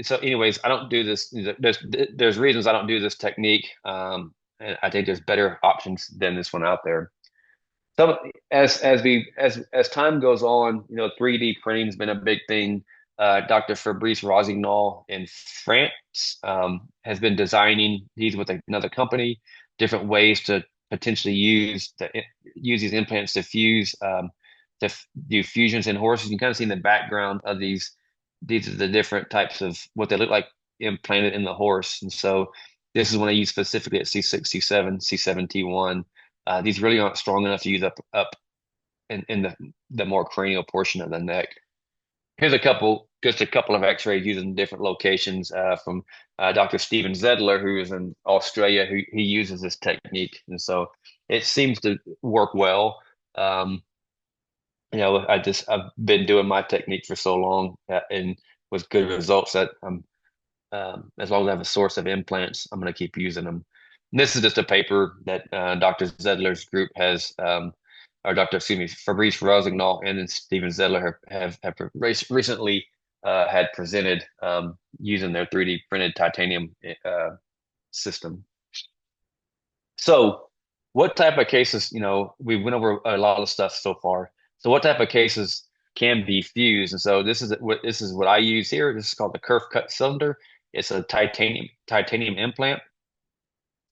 so anyways, I don't do this. There's reasons I don't do this technique. And I think there's better options than this one out there. So as time goes on, 3D printing has been a big thing. Dr. Fabrice Rossignol in France has been designing these with another company, different ways to potentially use these implants to fuse to do fusions in horses. You can kind of see in the background of these are the different types of what they look like implanted in the horse. And so this is one I use specifically at C6, C7, C7T1. These really aren't strong enough to use up in the more cranial portion of the neck. Here's just a couple of X-rays using different locations from Dr. Steven Zedler, who is in Australia, who he uses this technique, and so it seems to work well. I've been doing my technique for so long and with good results that as long as I have a source of implants, I'm going to keep using them. And this is just a paper that Dr. Zedler's group has, Fabrice Rossignol and then Steven Zedler have recently had presented using their 3D printed titanium system. So what type of cases, we went over a lot of stuff so far. So what type of cases can be fused? And so this is what I use here. This is called the kerf cut cylinder. It's a titanium implant.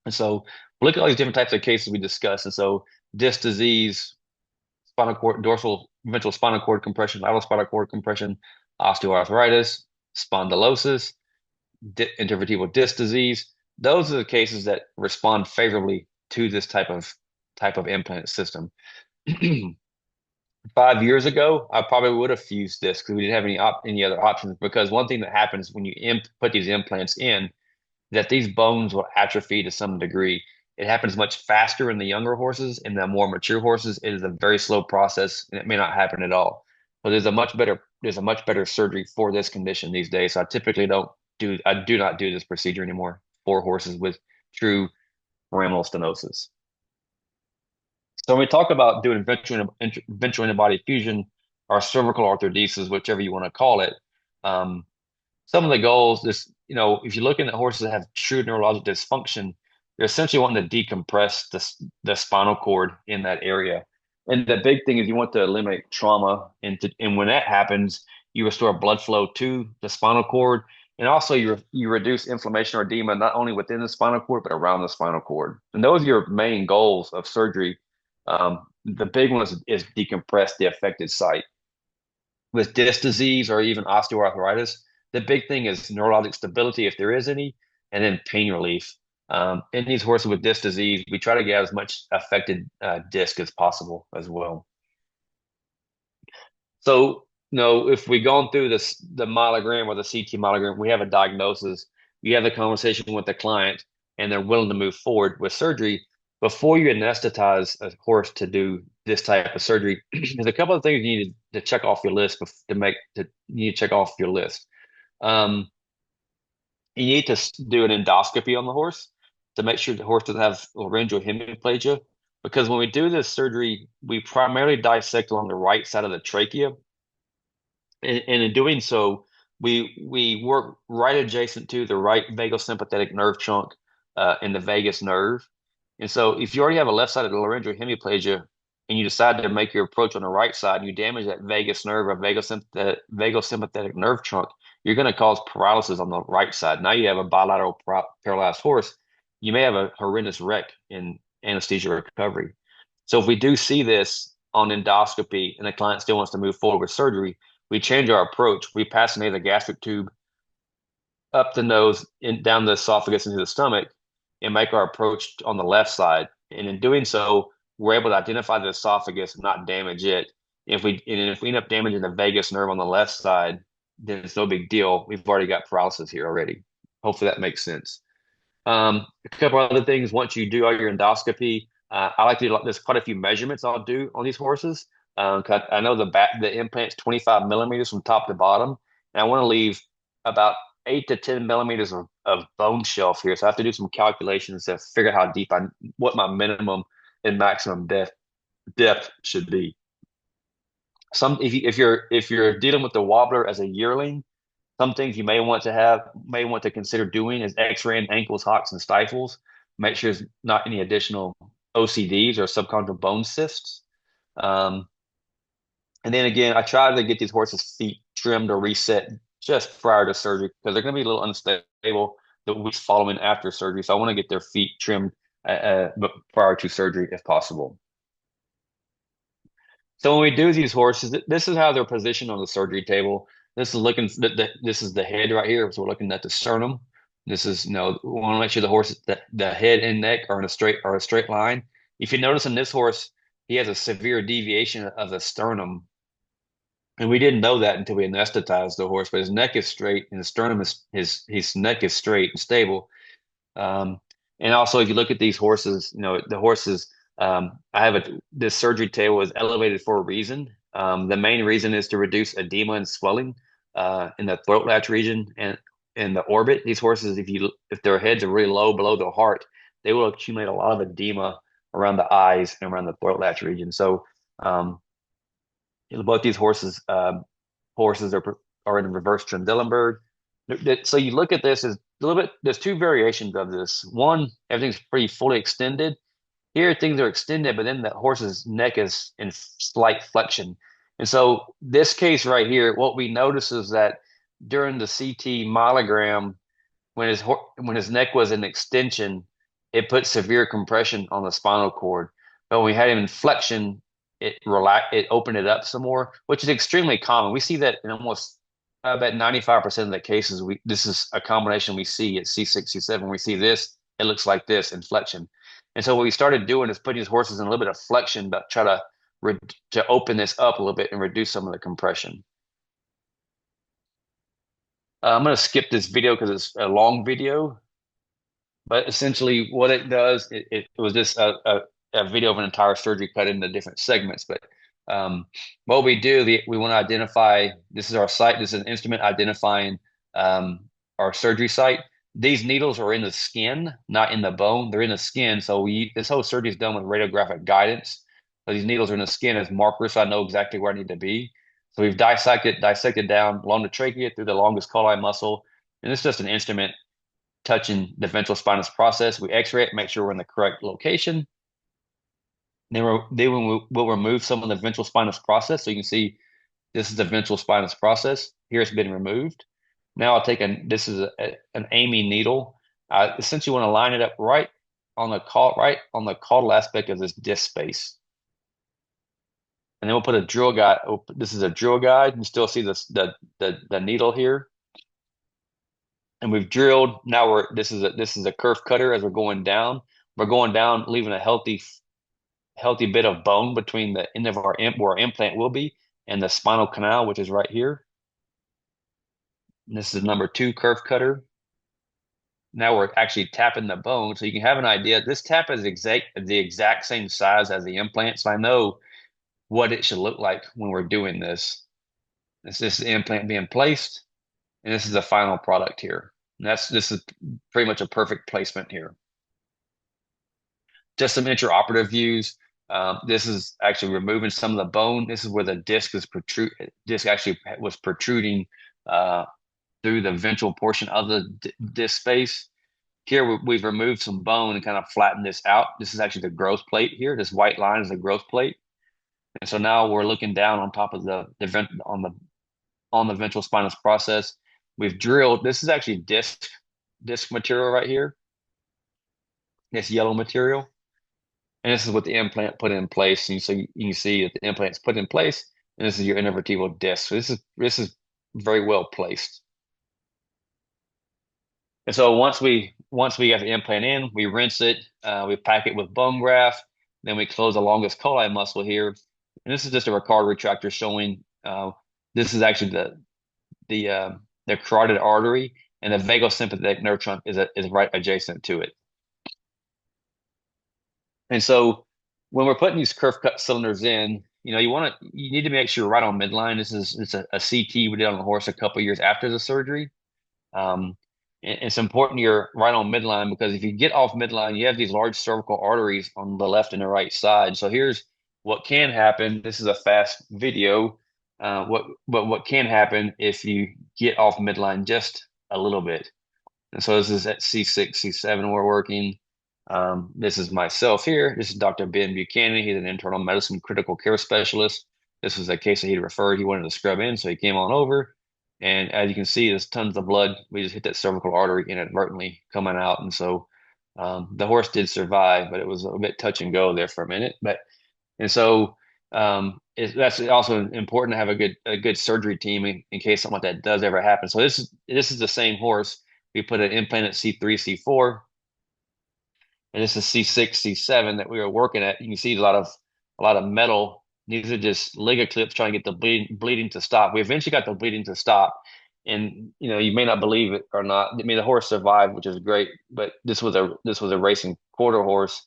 And so look at all these different types of cases we discussed. And so disc disease, spinal cord, dorsal ventral spinal cord compression, lateral spinal cord compression, osteoarthritis, spondylosis, intervertebral disc disease. Those are the cases that respond favorably to this type of implant system. 5 years ago, I probably would have fused this because we didn't have any other options. Because one thing that happens when you put these implants in, that these bones will atrophy to some degree. It happens much faster in the younger horses. In the more mature horses, it is a very slow process, and it may not happen at all. So there's a much better surgery for this condition these days. So I do not do this procedure anymore for horses with true foraminal stenosis. So when we talk about doing ventral interbody fusion or cervical arthrodesis, whichever you want to call it, some of the goals, if you're looking at horses that have true neurologic dysfunction, you're essentially wanting to decompress the spinal cord in that area. And the big thing is you want to eliminate trauma. And when that happens, you restore blood flow to the spinal cord. And also you reduce inflammation or edema, not only within the spinal cord, but around the spinal cord. And those are your main goals of surgery. The big one is decompress the affected site. With disc disease or even osteoarthritis, the big thing is neurologic stability, if there is any, and then pain relief. In these horses with disc disease, we try to get as much affected disc as possible as well. So, if we've gone through the myelogram or the CT myelogram, we have a diagnosis. You have the conversation with the client, and they're willing to move forward with surgery. Before you anesthetize a horse to do this type of surgery, there's a couple of things you need to check off your list you need to check off your list. You need to do an endoscopy on the horse to make sure the horse doesn't have laryngeal hemiplegia, because when we do this surgery, we primarily dissect along the right side of the trachea. And in doing so, we work right adjacent to the right vagosympathetic nerve trunk and the vagus nerve. And so if you already have a left-sided laryngeal hemiplegia and you decide to make your approach on the right side and you damage that vagus nerve or vagosympathetic nerve trunk, you're going to cause paralysis on the right side. Now you have a bilateral paralyzed horse. You may have a horrendous wreck in anesthesia recovery. So if we do see this on endoscopy and the client still wants to move forward with surgery, we change our approach. We pass the nasogastric tube up the nose and down the esophagus into the stomach and make our approach on the left side. And in doing so, we're able to identify the esophagus and not damage it. If we end up damaging the vagus nerve on the left side, then it's no big deal. We've already got paralysis here already. Hopefully that makes sense. A couple other things. Once you do all your endoscopy, I like to do, there's quite a few measurements I'll do on these horses. I know the implant's 25 millimeters from top to bottom. and I want to leave about 8 to 10 millimeters of bone shelf here. So I have to do some calculations to figure out how deep what my minimum and maximum depth should be. If you're dealing with the wobbler as a yearling, some things you may want to consider doing is X-raying ankles, hocks, and stifles. Make sure there's not any additional OCDs or subchondral bone cysts. And then again, I try to get these horses' feet trimmed or reset just prior to surgery because they're going to be a little unstable the weeks following after surgery. So I want to get their feet trimmed prior to surgery if possible. So when we do these horses, this is how they're positioned on the surgery table. This is the head right here. So we're looking at the sternum. This is, we want to make sure the head and neck are in a straight line. If you notice in this horse, he has a severe deviation of the sternum. And we didn't know that until we anesthetized the horse, but his neck is straight and the sternum his neck is straight and stable. And also, if you look at these horses, the horses, this surgery table is elevated for a reason. The main reason is to reduce edema and swelling in the throat latch region and in the orbit. These horses, if their heads are really low below their heart, they will accumulate a lot of edema around the eyes and around the throat latch region. So both these horses are in reverse Trendelenburg. So you look at this as a little bit. There's two variations of this. One, everything's pretty fully extended. Here, things are extended, but then the horse's neck is in slight flexion. And so this case right here, what we notice is that during the CT myelogram, when his neck was in extension, it put severe compression on the spinal cord. But when we had him in flexion, it opened it up some more, which is extremely common. We see that in almost about 95% of the cases. This is a combination we see at C6, C7. We see this, it looks like this in flexion. And so what we started doing is putting these horses in a little bit of flexion, but try to open this up a little bit and reduce some of the compression. I'm going to skip this video because it's a long video. But essentially, what it does, it was just a video of an entire surgery cut into different segments. But what we do, we want to identify, this is our site, this is an instrument identifying our surgery site. These needles are in the skin, not in the bone. They're in the skin. So this whole surgery is done with radiographic guidance. So these needles are in the skin as markers, so I know exactly where I need to be. So we've dissected down along the trachea through the longus colli muscle. And it's just an instrument touching the ventral spinous process. We x-ray it, make sure we're in the correct location. Then we'll remove some of the ventral spinous process. So you can see this is the ventral spinous process. Here it's been removed. Now I'll take this is an Amy needle. I essentially want to line it up right on the caudal aspect of this disc space. And then we'll put a drill guide. This is a drill guide. You still see the needle here. And we've drilled. Now this is a kerf cutter as we're going down. We're going down, leaving a healthy bit of bone between the end of where our implant will be and the spinal canal, which is right here. And this is number 2 kerf cutter. Now we're actually tapping the bone, so you can have an idea. This tap is the exact same size as the implant, so I know what it should look like when we're doing this. This is the implant being placed, and this is the final product here. And this is pretty much a perfect placement here. Just some intraoperative views. This is actually removing some of the bone. This is where the disc actually was protruding through the ventral portion of the disc space. Here we've removed some bone and kind of flattened this out. This is actually the growth plate here. This white line is the growth plate. And so now we're looking down on top of the ventral spinous process. We've drilled. This is actually disc material right here. This yellow material. And this is what the implant put in place. And so you can see that the implant's put in place, and this is your intervertebral disc. So this is very well placed. And so once we have the implant in, we rinse it, we pack it with bone graft, then we close the longus colli muscle here. And this is just a Ricard retractor showing this is actually the carotid artery, and the vagosympathetic nerve trunk is right adjacent to it. And so when we're putting these kerf cut cylinders in, you need to make sure you're right on midline. It's a CT we did on the horse a couple years after the surgery. It's important you're right on midline, because if you get off midline, you have these large cervical arteries on the left and the right side. So here's what can happen. This is a fast video. What can happen if you get off midline just a little bit? And so this is at C6, C7 we're working. This is myself here. This is Dr. Ben Buchanan. He's an internal medicine critical care specialist. This was a case that he referred. He wanted to scrub in, so he came on over. And as you can see, there's tons of blood. We just hit that cervical artery inadvertently coming out. And so the horse did survive, but it was a bit touch and go there for a minute. And so that's also important to have a good surgery team in case something like that does ever happen. So this is the same horse. We put an implant at C3, C4, and this is C6, C7 that we were working at. You can see a lot of metal. These are just Liga clips trying to get the bleeding to stop. We eventually got the bleeding to stop, and you may not believe it or not. I mean, the horse survived, which is great. But this was a racing quarter horse,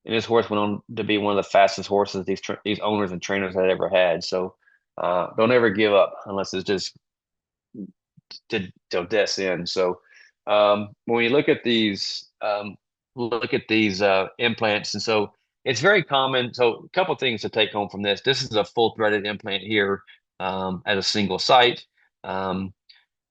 and this horse went on to be one of the fastest horses these owners and trainers had ever had. So don't ever give up unless it's just till death's end. So when we look at these implants, and so it's very common. So a couple things to take home from this. This is a full threaded implant here at a single site. And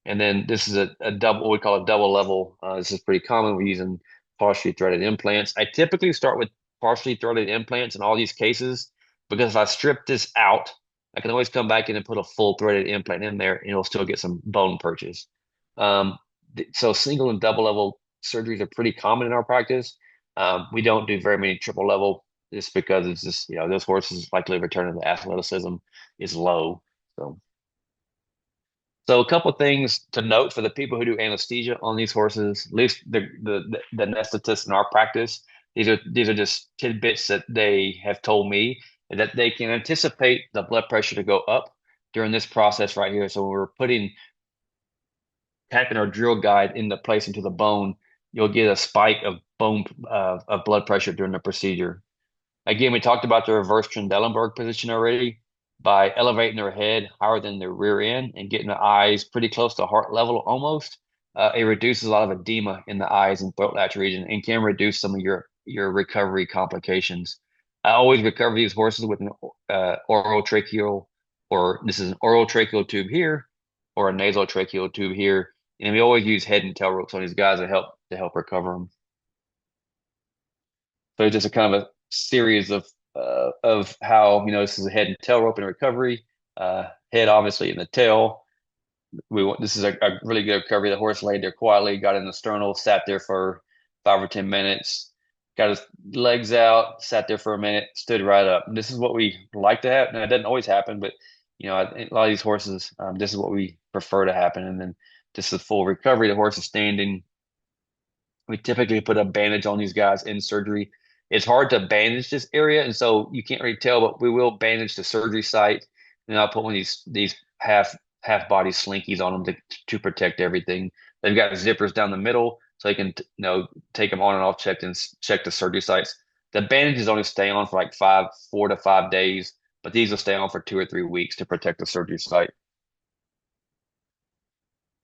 then this is a double, what we call a double level. This is pretty common. We're using partially threaded implants. I typically start with partially threaded implants in all these cases, because if I strip this out, I can always come back in and put a full threaded implant in there, and it'll still get some bone purchase. So single and double level surgeries are pretty common in our practice. We don't do very many triple level, just because it's just, those horses' likely return to the athleticism is low. So a couple of things to note for the people who do anesthesia on these horses, at least the anesthetists in our practice. These are just tidbits that they have told me, that they can anticipate the blood pressure to go up during this process right here. So when we're tapping our drill guide into place into the bone, you'll get a spike of blood pressure during the procedure. Again, we talked about the reverse Trendelenburg position already. By elevating their head higher than their rear end and getting the eyes pretty close to heart level almost, it reduces a lot of edema in the eyes and throat latch region, and can reduce some of your recovery complications. I always recover these horses with an orotracheal, or this is an orotracheal tube here, or a nasotracheal tube here, and we always use head and tail ropes on these guys to help recover them. So it's just a kind of a series of how, this is a head and tail rope in recovery. Head obviously in the tail. This is a really good recovery. The horse laid there quietly, got in the sternal, sat there for 5 or 10 minutes, got his legs out, sat there for a minute, stood right up. And this is what we like to have. Now, it doesn't always happen, but a lot of these horses, this is what we prefer to happen. And then this is full recovery. The horse is standing. We typically put a bandage on these guys in surgery. It's hard to bandage this area, and so you can't really tell, but we will bandage the surgery site. And I'll put one of these half body slinkies on them to protect everything. They've got zippers down the middle, so you can take them on and off, check the surgery sites. The bandages only stay on for like 4 to 5 days, but these will stay on for 2 or 3 weeks to protect the surgery site.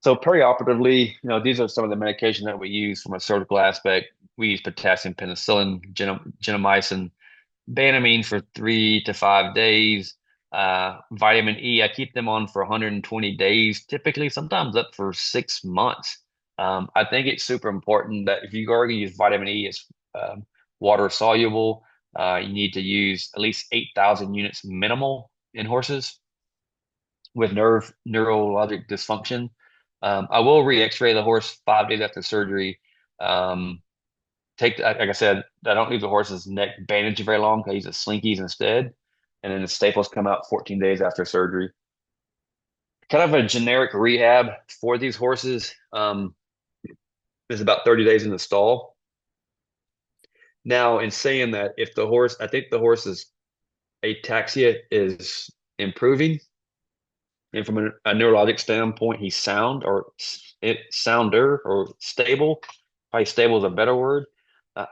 So perioperatively, these are some of the medication that we use from a surgical aspect. We use potassium penicillin, gentamicin, Banamine for 3 to 5 days. Vitamin E, I keep them on for 120 days, typically, sometimes up for 6 months. I think it's super important that if you are going to use vitamin E, it's water soluble. You need to use at least 8,000 units minimal in horses with neurologic dysfunction. I will re-X-ray the horse 5 days after surgery. Like I said, I don't leave the horse's neck bandaged very long. I use the slinkies instead, and then the staples come out 14 days after surgery. Kind of a generic rehab for these horses is about 30 days in the stall. Now, in saying that, I think the horse's ataxia is improving, and from a neurologic standpoint, he's sounder or stable. Probably stable is a better word.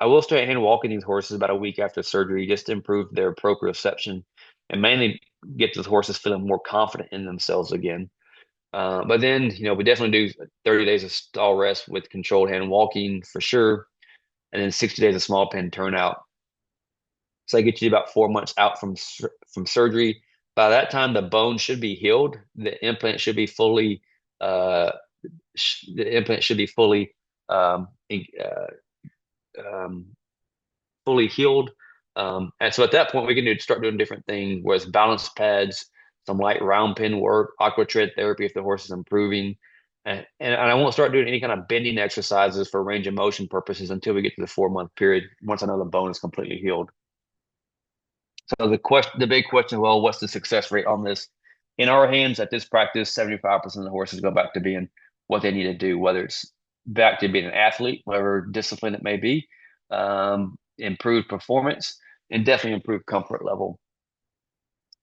I will start hand walking these horses about a week after surgery just to improve their proprioception. and mainly get those horses feeling more confident in themselves again. But then, we definitely do 30 days of stall rest with controlled hand walking for sure, and then 60 days of small pen turnout. So that gets you about 4 months out from surgery. By that time, the bone should be healed. The implant should be fully uh, the implant should be um, fully healed. And so at that point, we can start doing different things, whereas balance pads, some light round pin work, aqua tread therapy if the horse is improving. And I won't start doing any kind of bending exercises for range of motion purposes until we get to the 4 month period, once I know the bone is completely healed. So the big question, well, what's the success rate on this? In our hands at this practice, 75% of the horses go back to being what they need to do, whether it's back to being an athlete, whatever discipline it may be, improved performance, and definitely improved comfort level.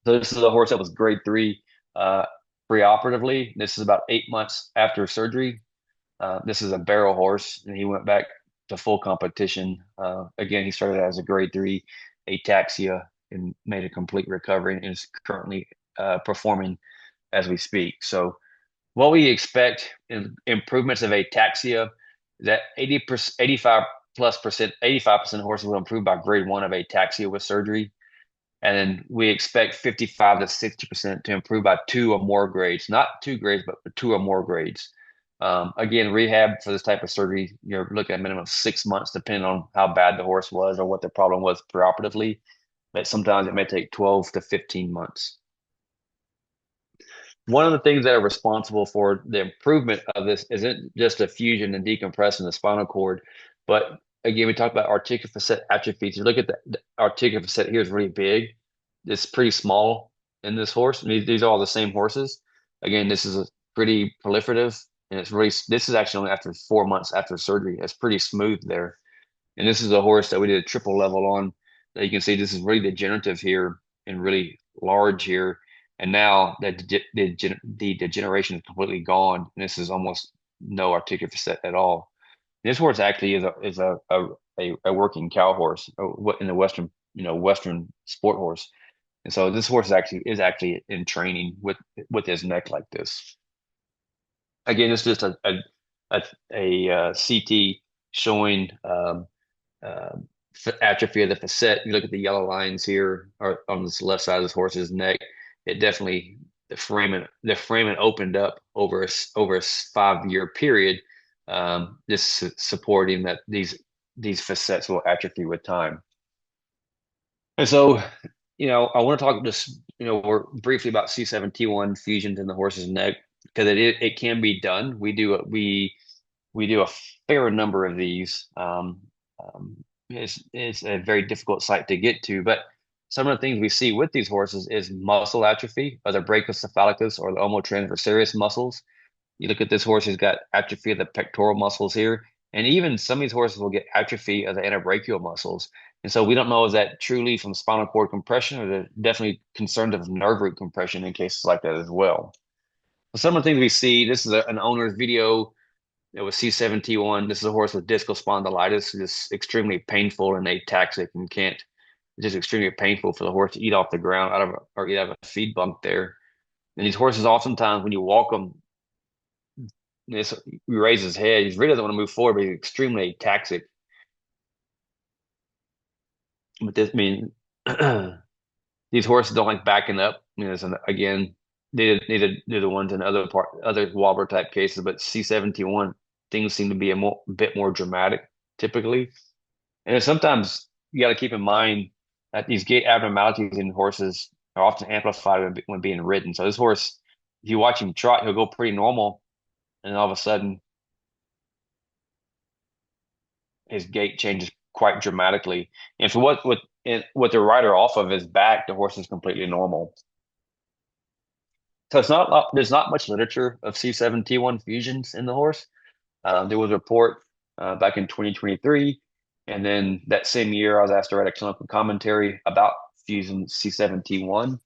So this is a horse that was grade 3 preoperatively. This is about 8 months after surgery. This is a barrel horse, and he went back to full competition. Again, he started as a grade 3 ataxia and made a complete recovery and is currently performing as we speak. So what we expect in improvements of ataxia, that 80%, 85% of horses will improve by grade 1 of ataxia with surgery. And then we expect 55 to 60% to improve by 2 or more grades, not 2 grades, but 2 or more grades. Again, rehab for this type of surgery, you're looking at a minimum of 6 months, depending on how bad the horse was or what the problem was preoperatively. But sometimes it may take 12 to 15 months. One of the things that are responsible for the improvement of this isn't just a fusion and decompressing the spinal cord, but again, we talked about articular facet atrophy. If you look at the articular facet here is really big. It's pretty small in this horse. These are all the same horses. Again, this is a pretty proliferative, and this is actually only after 4 months after surgery. It's pretty smooth there. And this is a horse that we did a triple level on. That you can see this is really degenerative here and really large here. And now that the degeneration is completely gone, and this is almost no articular facet at all. This horse actually is a working cow horse in the Western sport horse, and so this horse is actually in training with his neck like this. Again, it's just a CT showing atrophy of the facet. You look at the yellow lines here or on this left side of this horse's neck. It definitely the foramen opened up over a 5-year period, just supporting that these facets will atrophy with time. And so, I want to talk just briefly about C7T1 fusions in the horse's neck, because it can be done. We do a fair number of these. It's a very difficult site to get to, but some of the things we see with these horses is muscle atrophy of the brachiocephalicus or the omotransversalis muscles. You look at this horse, he's got atrophy of the pectoral muscles here, and even some of these horses will get atrophy of the antebrachial muscles. And so we don't know, is that truly from spinal cord compression, or they're definitely concerned of nerve root compression in cases like that as well. So some of the things we see, this is an owner's video. It was C7T1. This is a horse with discal spondylitis. It's extremely painful and ataxic and can't. It's just extremely painful for the horse to eat off the ground or eat out of a feed bunk there. And these horses, oftentimes, when you walk them, he raises his head. He really doesn't want to move forward, but he's extremely ataxic. But these horses don't like backing up. Again, neither do the ones in other wobbler type cases, but C7T1 things seem to be a bit more dramatic typically. And sometimes you got to keep in mind that these gait abnormalities in horses are often amplified when being ridden. So this horse, if you watch him trot, he'll go pretty normal, and all of a sudden his gait changes quite dramatically. And for what the rider off of his back, the horse is completely normal. So there's not much literature of C7T1 fusions in the horse. There was a report back in 2023, and then that same year I was asked to write a clinical commentary about fusing C7T1.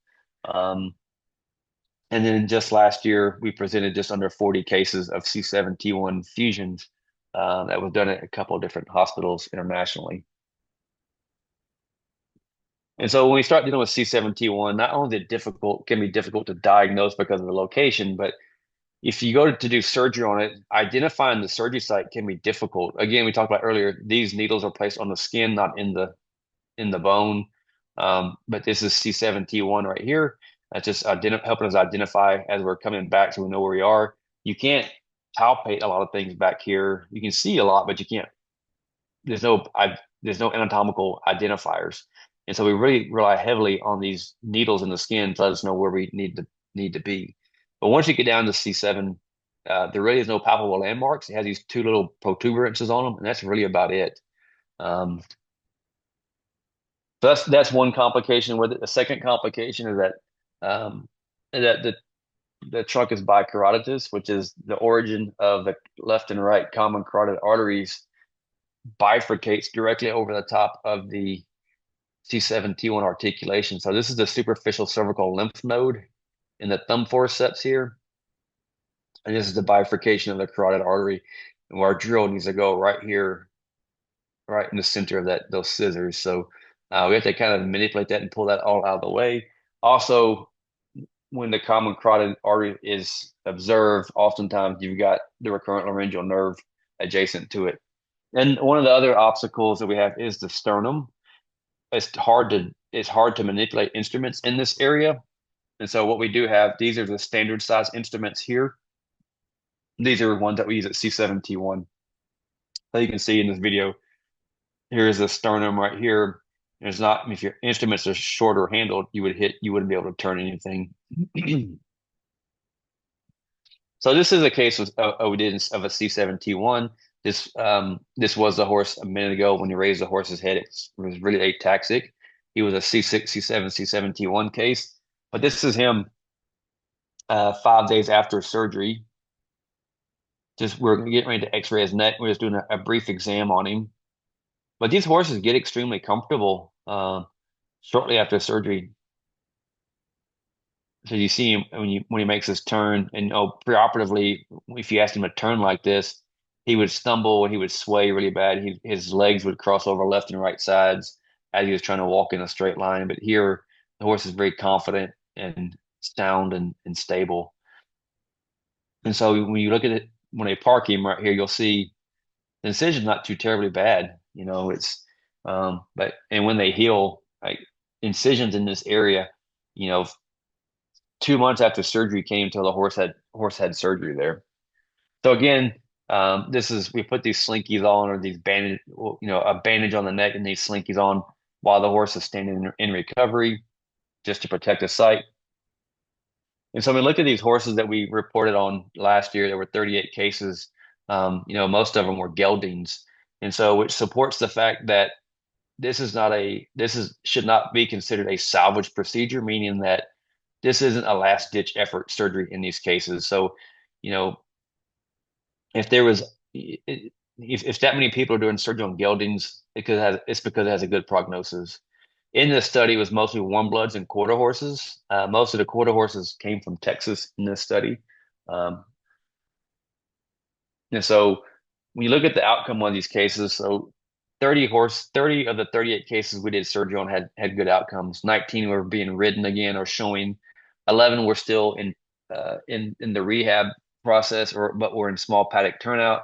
And then just last year we presented just under 40 cases of C7T1 fusions that was done at a couple of different hospitals internationally. And so when we start dealing with C7T1, not only can be difficult to diagnose because of the location, but if you go to do surgery on it, identifying the surgery site can be difficult. Again, we talked about earlier, these needles are placed on the skin, not in the bone. But this is C7T1 right here. That's just helping us identify as we're coming back so we know where we are. You can't palpate a lot of things back here. You can see a lot, but you can't. There's no anatomical identifiers. And so we really rely heavily on these needles in the skin to let us know where we need to be. But once you get down to C7, there really is no palpable landmarks. It has these two little protuberances on them, and that's really about it. Um, so that's one complication with it. The second complication is that the trunk is bicarotitis, which is the origin of the left and right common carotid arteries bifurcates directly over the top of the C7T1 articulation. So this is the superficial cervical lymph node in the thumb forceps here. And this is the bifurcation of the carotid artery. And where our drill needs to go right here, right in the center of those scissors. So we have to kind of manipulate that and pull that all out of the way. Also, when the common carotid artery is observed, oftentimes you've got the recurrent laryngeal nerve adjacent to it. And one of the other obstacles that we have is the sternum. It's hard to manipulate instruments in this area. And so what we do have, these are the standard size instruments here. These are ones that we use at C7T1. So you can see in this video, here's the sternum right here. There's not, if your instruments are shorter handled, you wouldn't be able to turn anything. So this is a case of a C7T1. This was the horse a minute ago when you raised the horse's head. It was really ataxic. He was a C6, C7, C7T1 case. But this is him 5 days after surgery. We're getting ready to x-ray his neck. We're just doing a brief exam on him. But these horses get extremely comfortable shortly after surgery. So you see him when he makes his turn, and preoperatively, if you asked him to turn like this, he would stumble and he would sway really bad. His legs would cross over left and right sides as he was trying to walk in a straight line. But here, the horse is very confident and sound and stable. And so when you look at it, when they park him right here, you'll see the incision's not too terribly bad. But when they heal, like incisions in this area, 2 months after surgery came until the horse had surgery there. So again, we put these slinkies on, or these bandage, a bandage on the neck and these slinkies on while the horse is standing in recovery, just to protect the site. And so we looked at these horses that we reported on last year. There were 38 cases. Most of them were geldings, and so which supports the fact that this should not be considered a salvage procedure, meaning that this isn't a last ditch effort surgery in these cases. So, if there was, if that many people are doing surgery on geldings, it's because it has a good prognosis. In this study, it was mostly warm bloods and quarter horses. Most of the quarter horses came from Texas in this study. And so when you look at the outcome of these cases, so 30 of the 38 cases we did surgery on had good outcomes. 19 were being ridden again or showing. 11 were still in the rehab process, but were in small paddock turnout.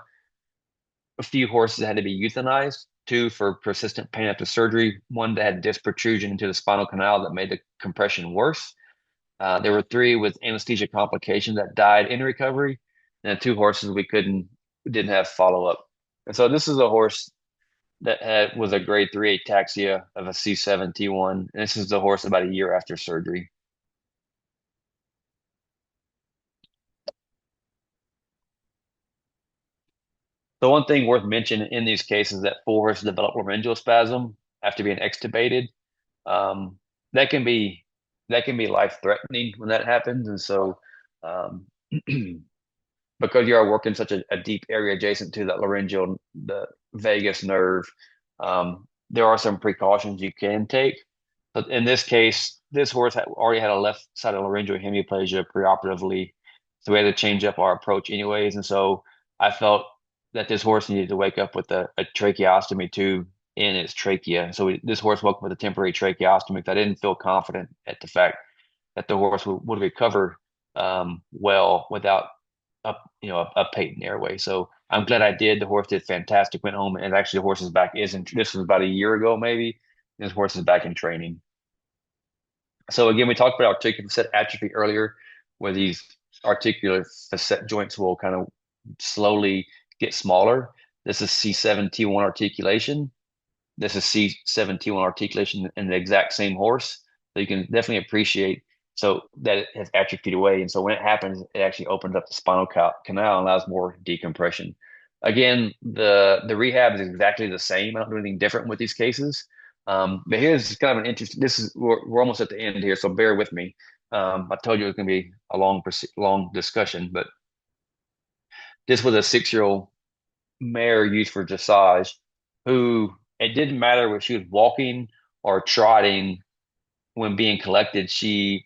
A few horses had to be euthanized, 2 for persistent pain after surgery, 1 that had disc protrusion into the spinal canal that made the compression worse. There were 3 with anesthesia complications that died in recovery, and 2 horses we didn't have follow-up. And so this is a horse that was a grade 3 ataxia of a C7T1, and this is the horse about a year after surgery. The one thing worth mentioning in these cases that 4 horses develop laryngeal spasm after being extubated. That can be life-threatening when that happens, and so because you are working such a deep area adjacent to the vagus nerve, there are some precautions you can take. But in this case, this horse already had a left-sided laryngeal hemiplasia preoperatively, so we had to change up our approach anyways. And so I felt that this horse needed to wake up with a tracheostomy tube in its trachea. So this horse woke up with a temporary tracheostomy because I didn't feel confident at the fact that the horse would recover well without a patent airway. So I'm glad I did. The horse did fantastic. Went home, and actually the horse is back. This was about a year ago maybe. This horse is back in training. So again, we talked about articular facet atrophy earlier, where these articular facet joints will kind of slowly get smaller. This is C7T1 articulation. This is C7T1 articulation in the exact same horse. So you can definitely appreciate so that it has atrophied away. And so when it happens, it actually opens up the spinal canal and allows more decompression. Again, the rehab is exactly the same. I don't do anything different with these cases. But here's kind of an interesting. We're almost at the end here, so bear with me. I told you it was going to be a long discussion, but this was a 6-year-old mare used for dressage who it didn't matter whether she was walking or trotting when being collected, she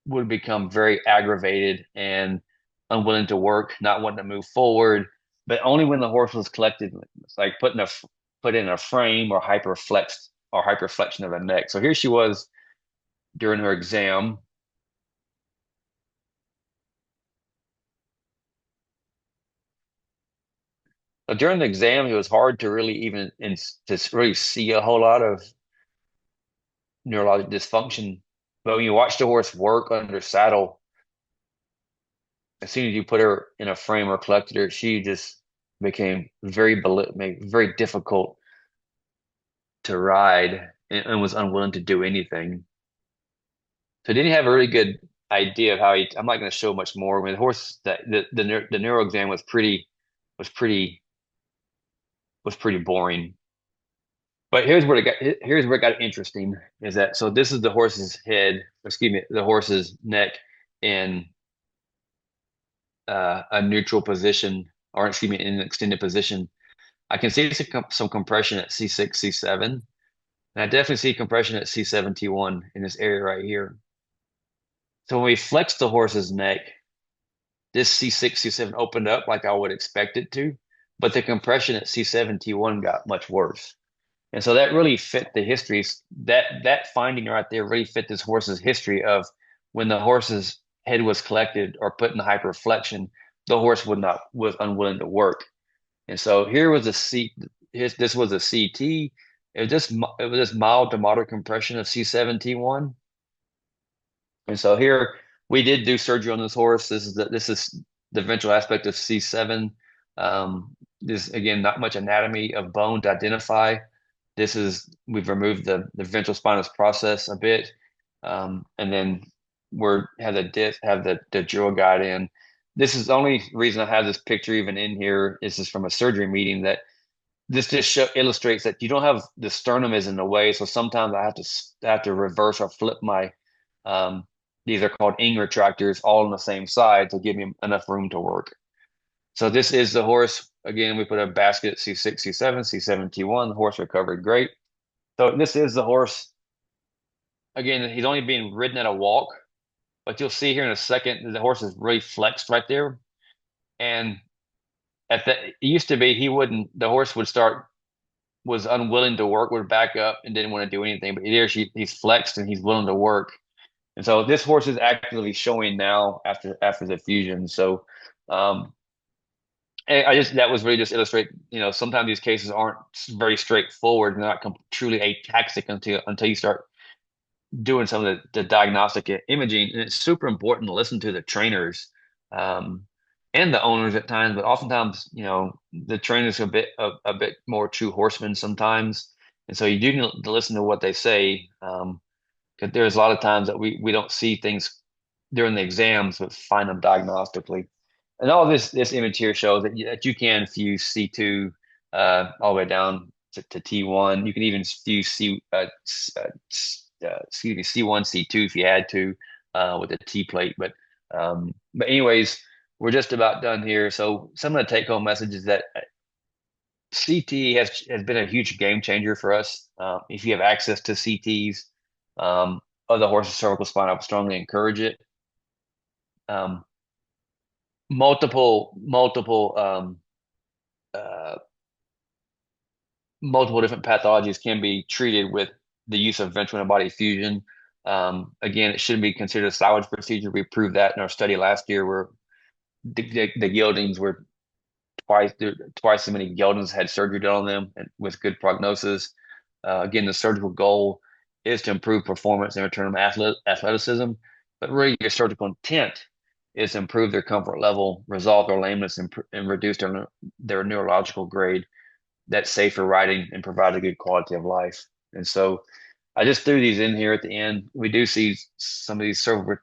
would become very aggravated and unwilling to work, not wanting to move forward. But only when the horse was collected, it's like put in a frame or hyperflexion of the neck. So here she was during her exam. But during the exam, it was hard to really to really see a whole lot of neurologic dysfunction. But when you watch the horse work under saddle, as soon as you put her in a frame or collected her, she just became very difficult to ride and was unwilling to do anything. So didn't have a really good idea of how he. I'm not going to show much more. I mean, the horse that the neuro exam was pretty was pretty boring. But here's where it got interesting is that so this is the horse's head, excuse me, the horse's neck in a neutral position, or excuse me, in an extended position. I can see some compression at C6, C7, and I definitely see compression at C7, T1 in this area right here. So when we flex the horse's neck, this C6, C7 opened up like I would expect it to, but the compression at C7, T1 got much worse. And so that really fit the history. That finding right there really fit this horse's history of when the horse's head was collected or put in hyperflexion, the horse was unwilling to work. And so here was a C. This was a CT. It was just mild to moderate compression of C7 T1. And so here we did do surgery on this horse. This is the ventral aspect of C7. This again not much anatomy of bone to identify. We've removed the ventral spinous process a bit, and then have the drill guide in. This is the only reason I have this picture even in here. This is from a surgery meeting that this just illustrates that you don't have the sternum is in the way. So sometimes I have to reverse or flip my these are called ing retractors all on the same side to give me enough room to work. So this is the horse. Again, we put a basket at C6, C7, C7, T1. The horse recovered great. So this is the horse. Again, he's only being ridden at a walk, but you'll see here in a second the horse is really flexed right there. And it used to be the horse was unwilling to work, would back up and didn't want to do anything. But here he's flexed and he's willing to work. And so this horse is actively showing now after the fusion. So that was really just illustrate, sometimes these cases aren't very straightforward, not truly ataxic until you start doing some of the diagnostic imaging. And it's super important to listen to the trainers and the owners at times, but oftentimes, the trainers are a bit more true horsemen sometimes. And so you do need to listen to what they say. Because there's a lot of times that we don't see things during the exams, but find them diagnostically. And all this image here shows that you can fuse C2 all the way down to T1. You can even fuse C1, C2 if you had to with a T plate. But anyways, we're just about done here. So some of the take home message is that CT has been a huge game changer for us. If you have access to CTs of the horse's cervical spine, I would strongly encourage it. Multiple multiple different pathologies can be treated with the use of ventral antibody fusion. Again, it shouldn't be considered a salvage procedure. We proved that in our study last year, where the geldings were twice as many geldings had surgery done on them and with good prognosis. Again, the surgical goal is to improve performance and return them athleticism, but really your surgical intent is to improve their comfort level, resolve their lameness, and reduce their neurological grade. That's safe for riding and provide a good quality of life. And so I just threw these in here at the end. We do see some of these cervical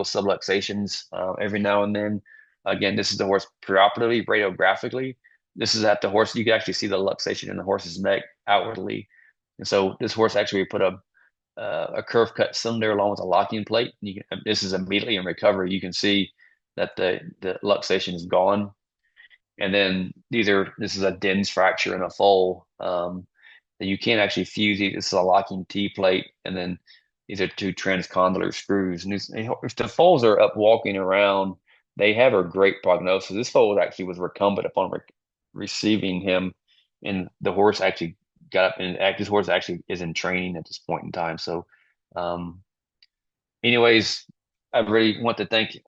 subluxations every now and then. Again, this is the horse preoperatively, radiographically. This is at the horse. You can actually see the luxation in the horse's neck outwardly. And so this horse actually put a curve cut cylinder along with a locking plate. This is immediately in recovery. You can see that the luxation is gone. And then this is a Dens fracture in a foal. That you can't actually fuse these. This is a locking T plate, and then these are two transcondylar screws. And if the foals are up walking around, they have a great prognosis. This foal actually was recumbent upon receiving him, and the horse actually got up, and this horse actually is in training at this point in time. So, um, anyways, I really want to thank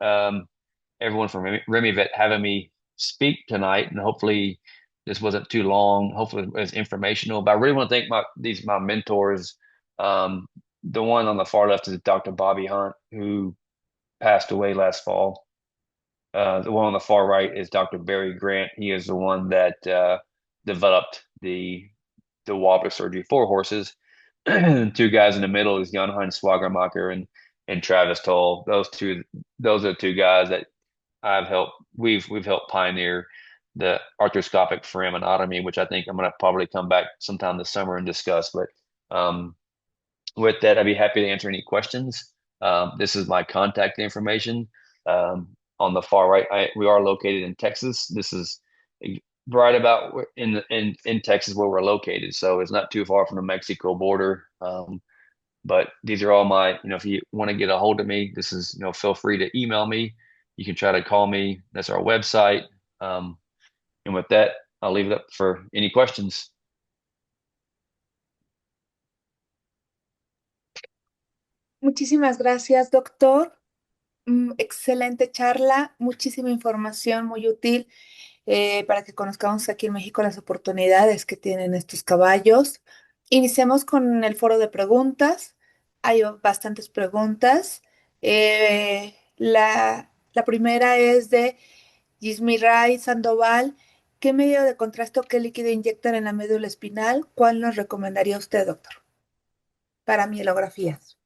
everyone from Remy having me speak tonight, and hopefully this wasn't too long. Hopefully it was informational. But I really want to thank my mentors. The one on the far left is Dr. Bobby Hunt, who passed away last fall. The one on the far right is Dr. Barry Grant. He is the one that developed the Wobbler surgery for horses. Two guys in the middle is Jan-Heinz Swagermacher and Travis Toll. Those are two guys that we've helped pioneer the arthroscopic foraminotomy, which I think I'm going to probably come back sometime this summer and discuss. But with that, I'd be happy to answer any questions. This is my contact information. On the far right, we are located in Texas. This is right about in Texas where we're located, so it's not too far from the Mexico border. But these are all if you want to get a hold of me, this is, feel free to email me. You can try to call me. That's our website. And with that, I'll leave it up for any questions. Muchísimas gracias, doctor. Excelente charla, muchísima información muy útil para que conozcamos aquí en México las oportunidades que tienen estos caballos. Iniciamos con el foro de preguntas. Hay bastantes preguntas. La primera es de Yismiray Sandoval. ¿Qué medio de contraste o qué líquido inyectan en la médula espinal? ¿Cuál nos recomendaría usted, doctor, para mielografías?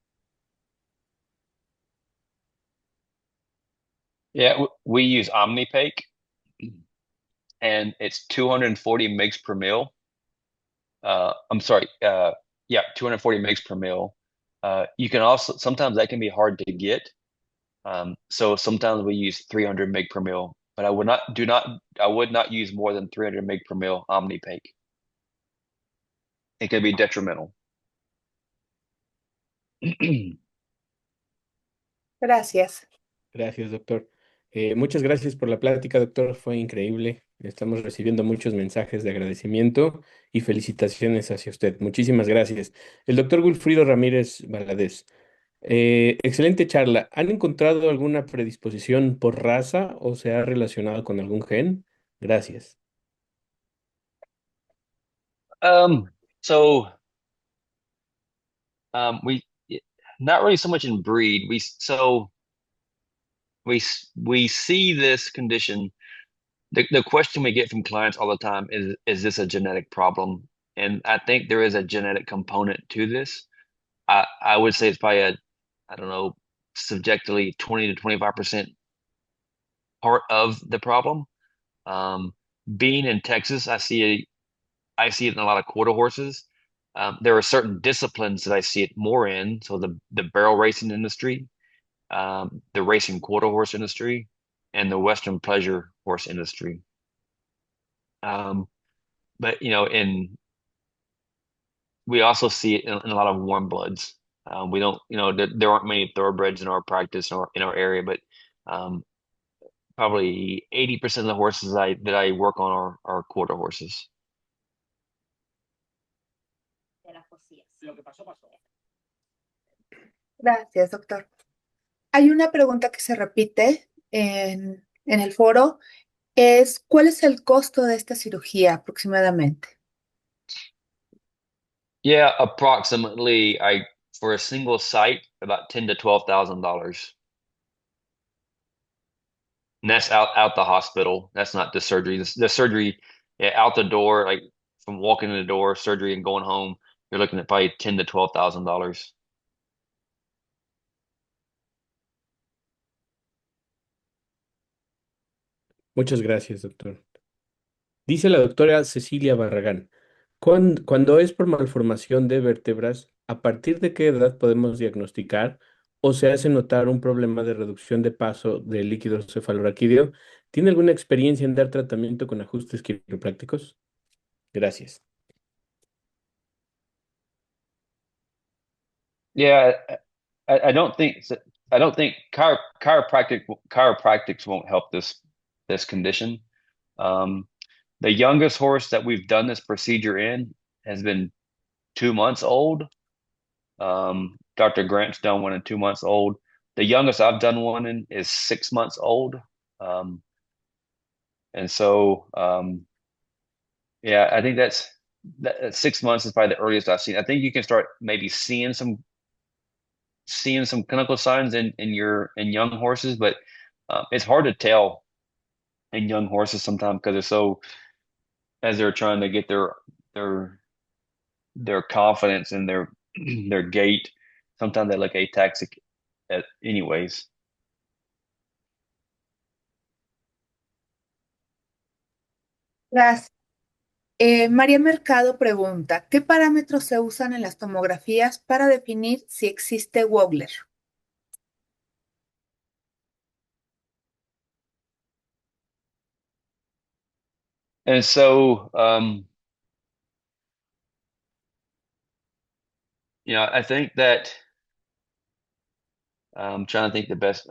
Yeah, we use Omnipake, and it's 240 mgs per mil. I'm sorry, yeah, 240 mgs per mil. You can also sometimes that can be hard to get. So sometimes we use 300 mg per mil, but I would not use more than 300 mg per mil Omnipake. It could be detrimental. Gracias. Gracias, doctor. Muchas gracias por la plática, doctor. Fue increíble. Estamos recibiendo muchos mensajes de agradecimiento y felicitaciones hacia usted. Muchísimas gracias. El doctor Wilfrido Ramírez Valadez. Excelente charla. ¿Han encontrado alguna predisposición por raza o se ha relacionado con algún gen? Gracias. So we not really so much in breed. We see this condition. The question we get from clients all the time is this a genetic problem? And I think there is a genetic component to this. I would say it's probably I don't know, subjectively 20 to 25% part of the problem. Being in Texas, I see it in a lot of quarter horses. There are certain disciplines that I see it more in. So the barrel racing industry, the racing quarter horse industry, and the Western pleasure horse industry. But we also see it in a lot of warm bloods. We don't, there aren't many thoroughbreds in our practice or in our area, but probably 80% of the horses that I work on are quarter horses. Gracias, doctor. Hay una pregunta que se repite en el foro, es ¿cuál es el costo de esta cirugía aproximadamente? Yeah, approximately for a single site, about ten to $12,000. And that's out the hospital. That's not the surgery. The surgery, yeah, out the door, like from walking in the door, surgery and going home, you're looking at probably ten to $12,000. Muchas gracias, doctor. Dice la doctora Cecilia Barragán, cuando es por malformación de vértebras, ¿a partir de qué edad podemos diagnosticar o se hace notar un problema de reducción de paso del líquido cefalorraquídeo? ¿Tiene alguna experiencia en dar tratamiento con ajustes quiroprácticos? Gracias. Yeah, I don't think chiropractics won't help this condition. The youngest horse that we've done this procedure in has been 2 months old. Dr. Grant's done one in 2 months old. The youngest I've done one in is 6 months old. Um, and so, yeah, I think that 6 months is probably the earliest I've seen. I think you can start maybe seeing some clinical signs in young horses, but it's hard to tell in young horses sometimes because they're so as they're trying to get their their confidence and their gait. Sometimes they look ataxic anyways. Gracias. María Mercado pregunta, ¿qué parámetros se usan en las tomografías para definir si existe Wobbler? And so, I think that I'm trying to think the best.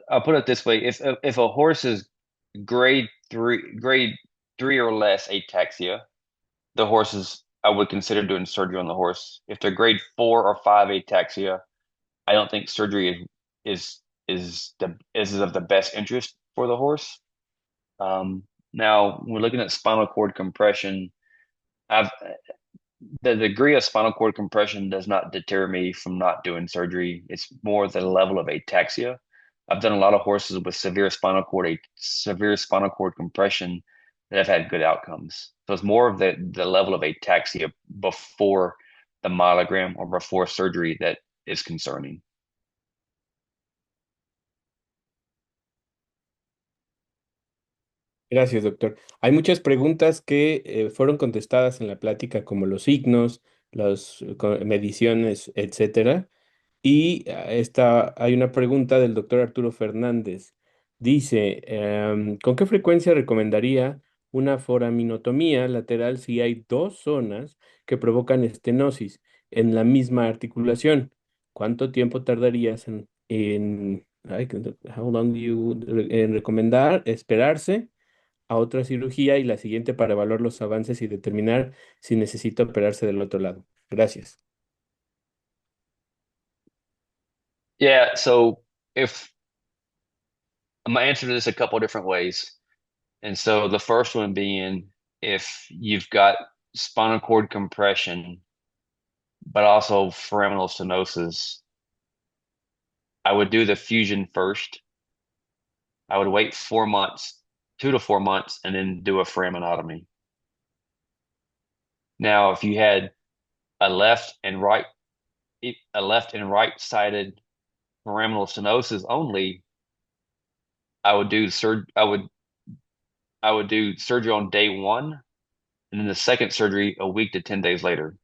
I'll put it this way: if a horse is grade three or less ataxia, the horses I would consider doing surgery on the horse. If they're grade 4 or 5 ataxia, I don't think surgery is of the best interest for the horse. Now, when we're looking at spinal cord compression, I've the degree of spinal cord compression does not deter me from not doing surgery. It's more the level of ataxia. I've done a lot of horses with severe spinal cord compression that have had good outcomes. So it's more of the level of ataxia before the myelogram or before surgery that is concerning. Gracias, doctor. Hay muchas preguntas que fueron contestadas en la plática, como los signos, las mediciones, etcétera. Y hay una pregunta del doctor Arturo Fernández. Dice, ¿con qué frecuencia recomendaría una foraminotomía lateral si hay dos zonas que provocan estenosis en la misma articulación? ¿Cuánto tiempo tardarías how long do en recomendar esperarse a otra cirugía y la siguiente para evaluar los avances y determinar si necesita operarse del otro lado? Gracias. Yeah, so if I'm gonna answer this a couple different ways. And so the first one being if you've got spinal cord compression, but also foraminal stenosis, I would do the fusion first. I would wait 4 months, 2 to 4 months, and then do a foraminotomy. Now, if you had a left and right, a left and right sided foraminal stenosis only, I would do surgery on day one, and then the second surgery a week to 10 days later.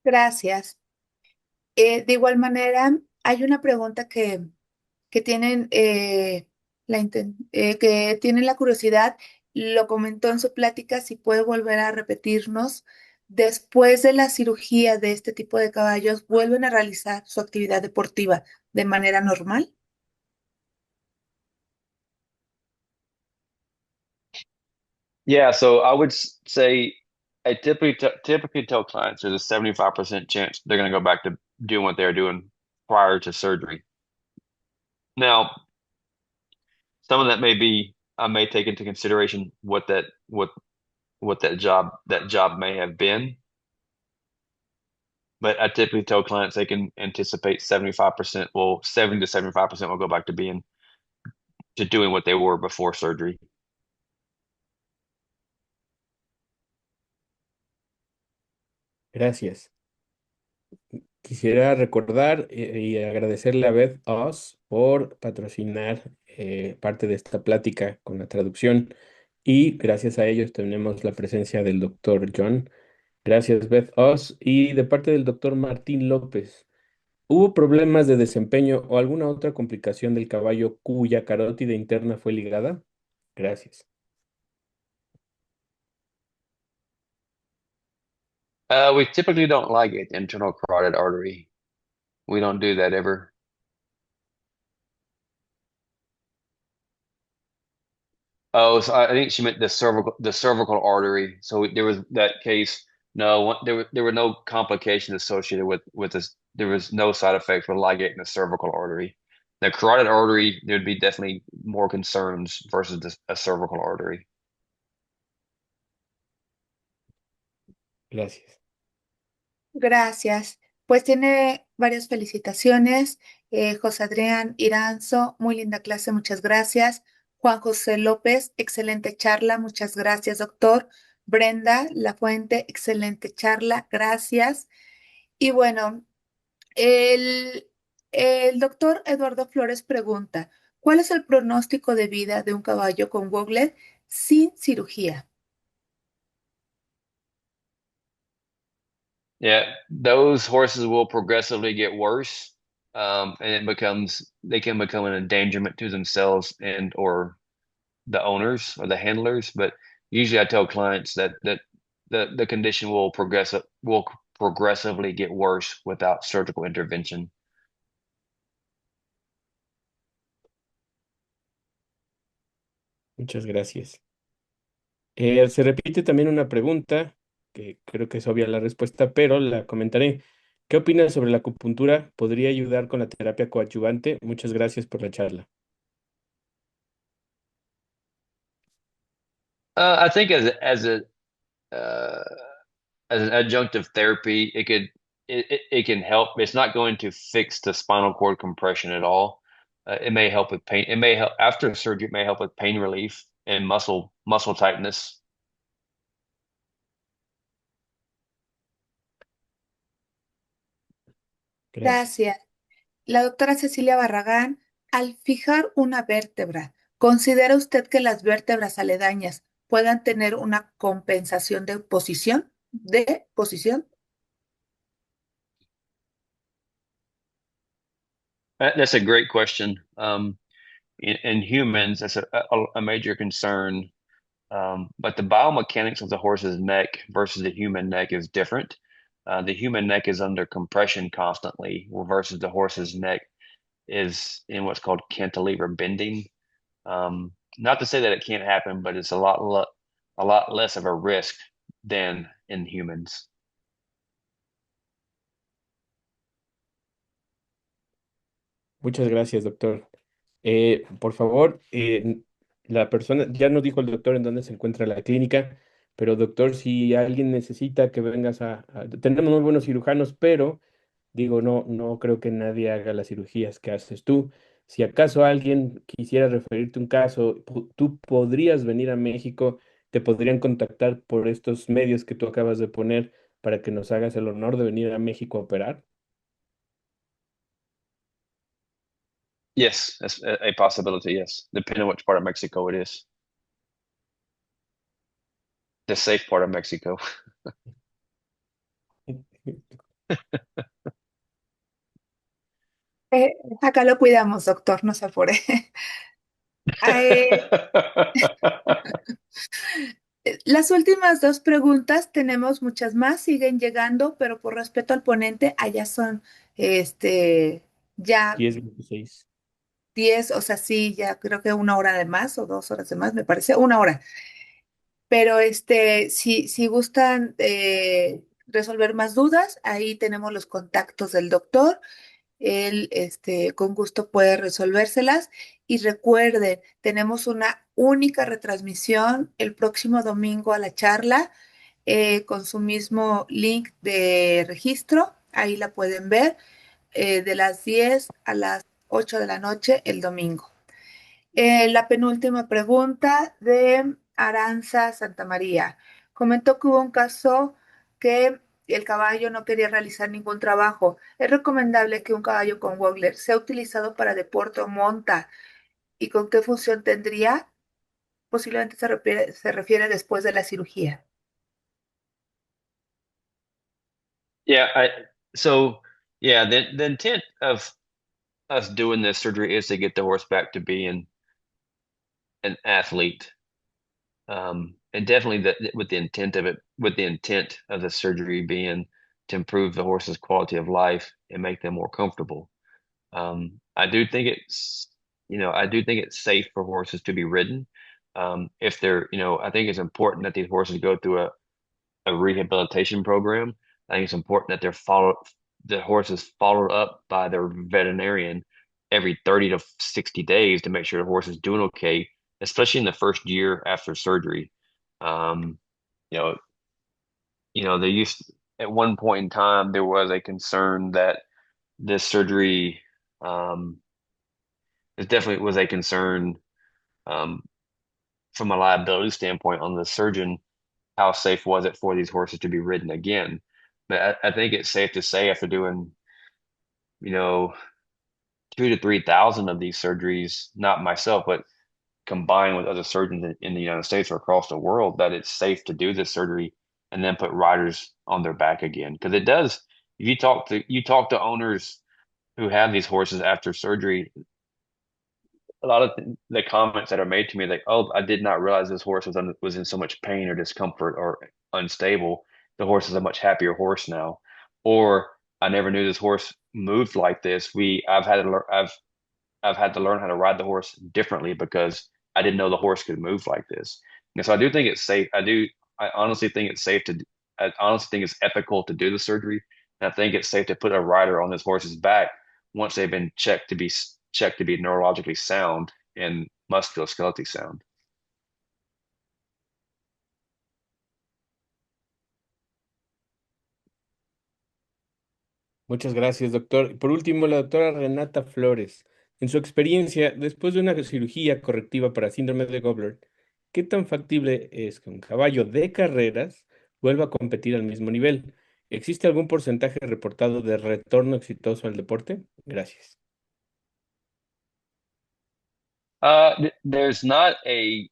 Gracias. De igual manera, hay una pregunta que tienen, que tienen la curiosidad, lo comentó en su plática, si puede volver a repetirnos después de la cirugía de este tipo de caballos, vuelven a realizar su actividad deportiva de manera normal? Yeah, so I would say I typically tell clients there's a 75% chance they're going to go back to doing what they're doing prior to surgery. Now, some of that may be I may take into consideration what that job may have been, but I typically tell clients they can anticipate 75%, well, 70 to 75% will go back to being to doing what they were before surgery. Gracias. Quisiera recordar y agradecerle a Beth Oz por patrocinar parte de esta plática con la traducción y gracias a ellos tenemos la presencia del doctor John. Gracias, Beth Oz. Y de parte del doctor Martín López, ¿hubo problemas de desempeño o alguna otra complicación del caballo cuya carótida interna fue ligada? Gracias. We typically don't ligate the internal carotid artery. We don't do that ever. Oh, so I think she meant the cervical artery. So there was that case. No, there were no complications associated with this. There was no side effects with ligating the cervical artery. The carotid artery, there'd be definitely more concerns versus a cervical artery. Gracias. Gracias. Pues tiene varias felicitaciones. José Adrián Iranzo, muy linda clase, muchas gracias. Juan José López, excelente charla, muchas gracias, doctor. Brenda La Fuente, excelente charla, gracias. Y bueno, el, el doctor Eduardo Flores pregunta, ¿cuál es el pronóstico de vida de un caballo con Wobbler sin cirugía? Yeah, those horses will progressively get worse, and they can become an endangerment to themselves and or the owners or the handlers. But usually, I tell clients that the condition will progressively get worse without surgical intervention. Muchas gracias. Se repite también una pregunta, que creo que es obvia la respuesta, pero la comentaré. ¿Qué opinas sobre la acupuntura? ¿Podría ayudar con la terapia coadyuvante? Muchas gracias por la charla. I think uh, as an adjunctive therapy, it can help. It's not going to fix the spinal cord compression at all. It may help with pain. It may help after surgery. It may help with pain relief and muscle tightness. Gracias. Gracias. La doctora Cecilia Barragán, al fijar una vértebra, ¿considera usted que las vértebras aledañas puedan tener una compensación de posición? ¿De posición? That's a great question. In humans, that's a major concern. But the biomechanics of the horse's neck versus the human neck is different. The human neck is under compression constantly, versus the horse's neck is in what's called cantilever bending. Not to say that it can't happen, but it's a lot less of a risk than in humans. Muchas gracias, doctor. Por favor, la persona, ya nos dijo el doctor en dónde se encuentra la clínica, pero doctor, si alguien necesita que vengas tenemos muy buenos cirujanos, pero digo, no creo que nadie haga las cirugías que haces tú. Si acaso alguien quisiera referirte un caso, tú podrías venir a México, te podrían contactar por estos medios que tú acabas de poner para que nos hagas el honor de venir a México a operar. Yes, that's a possibility. Yes, depending on which part of Mexico it is, the safe part of Mexico. Acá lo cuidamos, doctor, no se apure. Eh, Las últimas dos preguntas, tenemos muchas más, siguen llegando, pero por respeto al ponente, allá son, este, ya 10:26. 10, o sea, sí, ya creo que 1 hora de más o 2 horas de más, me parece, 1 hora. Pero si gustan resolver más dudas, ahí tenemos los contactos del doctor. Él, con gusto puede resolvérselas. Y recuerden, tenemos una única retransmisión el próximo domingo a la charla con su mismo link de registro. Ahí la pueden ver de las 10 a las 8 de la noche el domingo. La penúltima pregunta de Aranza Santamaría. Comentó que hubo un caso que el caballo no quería realizar ningún trabajo. ¿Es recomendable que un caballo con Wobbler sea utilizado para deporte o monta? ¿Y con qué función tendría? Posiblemente se refiere después de la cirugía. Yeah, so yeah, the intent of us doing this surgery is to get the horse back to being an athlete. And definitely with the intent of the surgery being to improve the horse's quality of life and make them more comfortable. I do think it's safe for horses to be ridden. If they're, I think it's important that these horses go through a rehabilitation program. I think it's important that the horse is followed up by their veterinarian every 30 to 60 days to make sure the horse is doing okay, especially in the first year after surgery. Um, you know, they used at one point in time there was a concern that this surgery it definitely was a concern um, from a liability standpoint on the surgeon. How safe was it for these horses to be ridden again? But I think it's safe to say after doing, you know, 2 to 3 thousand of these surgeries, not myself, but combined with other surgeons in the United States or across the world, that it's safe to do this surgery and then put riders on their back again. Because it does, if you talk to owners who have these horses after surgery, a lot of the comments that are made to me, like, "Oh, I did not realize this horse was in so much pain or discomfort or unstable. The horse is a much happier horse now," or "I never knew this horse moved like this. I've had to learn how to ride the horse differently because I didn't know the horse could move like this." And so I do think it's safe. I honestly think it's safe to. I honestly think it's ethical to do the surgery, and I think it's safe to put a rider on this horse's back once they've been checked to be neurologically sound and musculoskeletal sound. Muchas gracias, doctor. Por último, la doctora Renata Flores. En su experiencia, después de una cirugía correctiva para síndrome de Wobbler, ¿qué tan factible es que un caballo de carreras vuelva a competir al mismo nivel? ¿Existe algún porcentaje reportado de retorno exitoso al deporte? Gracias. There's not a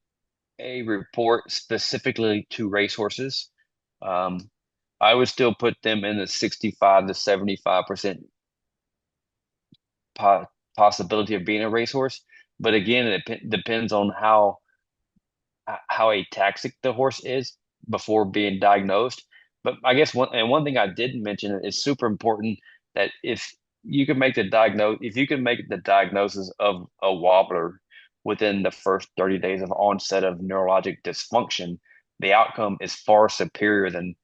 report specifically to racehorses. Um, I would still put them in the 65 to 75% possibility of being a racehorse. But again, it depends on how ataxic the horse is before being diagnosed. But I guess one thing I didn't mention is super important, that if you can make the diagnosis of a wobbler within the first 30 days of onset of neurologic dysfunction, the outcome is far superior than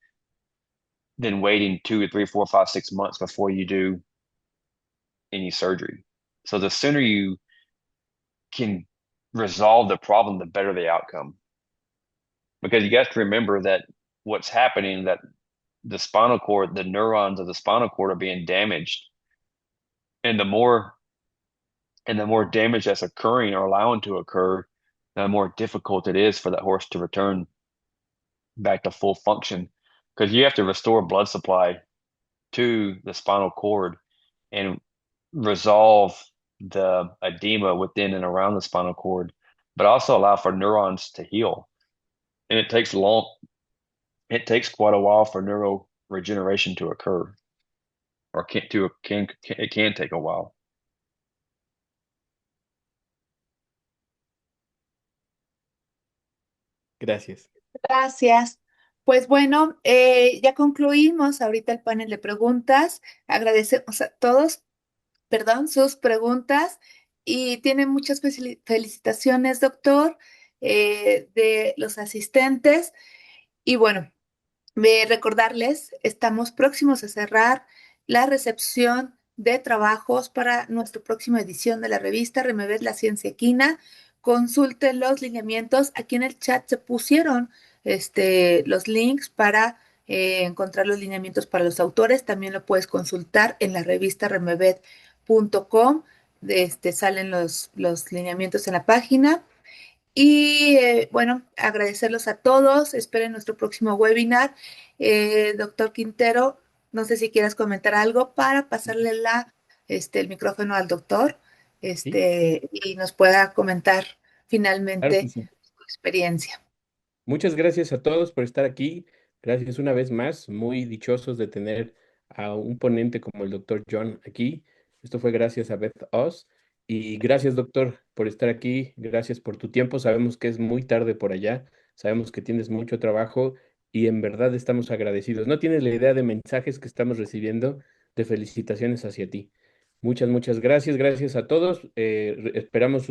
waiting 2 or 3, 4, 5, 6 months before you do any surgery. So the sooner you can resolve the problem, the better the outcome. Because you have to remember that what's happening, that the spinal cord, the neurons of the spinal cord are being damaged. And the more damage that's occurring or allowing to occur, the more difficult it is for that horse to return back to full function. Because you have to restore blood supply to the spinal cord and resolve the edema within and around the spinal cord, but also allow for neurons to heal. And it takes quite a while for neural regeneration to occur, or it can take a while. Gracias. Gracias. Pues bueno, ya concluimos ahorita el panel de preguntas. Agradecemos a todos, perdón, sus preguntas y tiene muchas felicitaciones, doctor, de los asistentes. Y bueno, recordarles, estamos próximos a cerrar la recepción de trabajos para nuestra próxima edición de la revista Remever la Ciencia Equina. Consulten los lineamientos. Aquí en el chat se pusieron los links para encontrar los lineamientos para los autores. También lo puedes consultar en la revista remevet.com. Salen los lineamientos en la página. Y bueno, agradecerlos a todos. Esperen nuestro próximo webinar. Doctor Quintero, no sé si quieras comentar algo para pasarle el micrófono al doctor, Sí, y nos pueda comentar claro que finalmente sí. su experiencia. Muchas gracias a todos por estar aquí. Gracias una vez más. Muy dichosos de tener a un ponente como el doctor John aquí. Esto fue gracias a Beth Oz. Y gracias, doctor, por estar aquí. Gracias por tu tiempo. Sabemos que es muy tarde por allá. Sabemos que tienes mucho trabajo y en verdad estamos agradecidos. No tienes la idea de mensajes que estamos recibiendo de felicitaciones hacia ti. Muchas, muchas gracias. Gracias a todos. Esperamos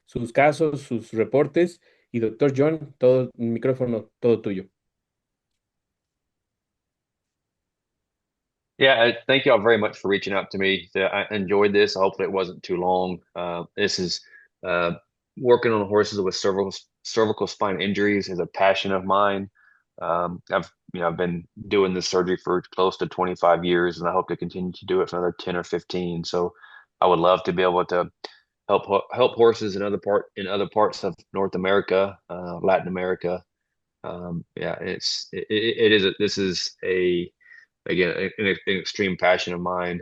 sus casos, sus reportes. Y doctor John, todo el micrófono, todo tuyo. Yeah, thank you all very much for reaching out to me. I enjoyed this. Hopefully, it wasn't too long. This is uh, working on horses with cervical spine injuries is a passion of mine. I've been doing this surgery for close to 25 years, and I hope to continue to do it for another 10 or 15. So, I would love to be able to help horses in other parts of North America, Latin America. Yeah, it is this is a again an extreme passion of mine.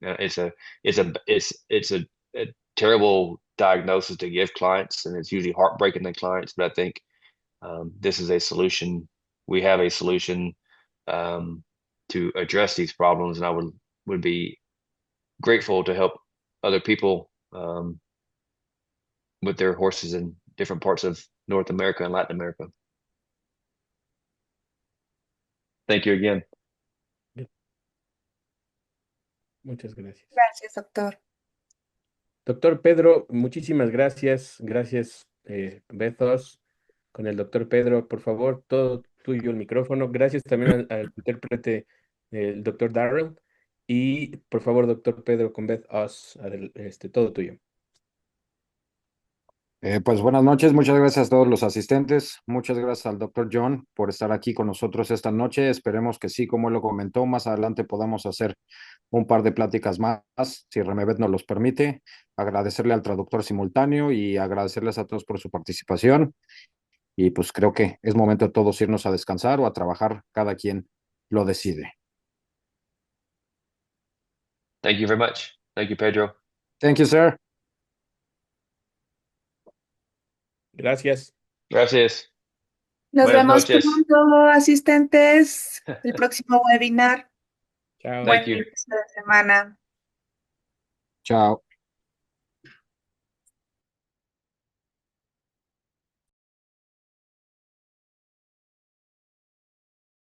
It's a it's a terrible diagnosis to give clients, and it's usually heartbreaking to clients. But I think this is a solution. We have a solution um, to address these problems, and I would be grateful to help other people with their horses in different parts of North America and Latin America. Thank you again. Muchas gracias. Gracias, doctor. Doctor Pedro, muchísimas gracias. Gracias, Bethos. Con el doctor Pedro, por favor, todo tuyo el micrófono. Gracias también al intérprete, el doctor Darrell. Y por favor, doctor Pedro, con Beth Oz, todo tuyo. Pues buenas noches, muchas gracias a todos los asistentes, muchas gracias al doctor John por estar aquí con nosotros esta noche. Esperemos que sí, como él lo comentó, más adelante podamos hacer un par de pláticas más, si Remevet nos los permite. Agradecerle al traductor simultáneo y agradecerles a todos por su participación. Y pues creo que es momento de todos irnos a descansar o a trabajar, cada quien lo decide. Thank you very much. Thank you, Pedro. Thank you, sir. Gracias. Gracias. Nos Buenas vemos noches. pronto, asistentes, el próximo webinar. Chao. Buen Thank you. inicio de semana. Chao.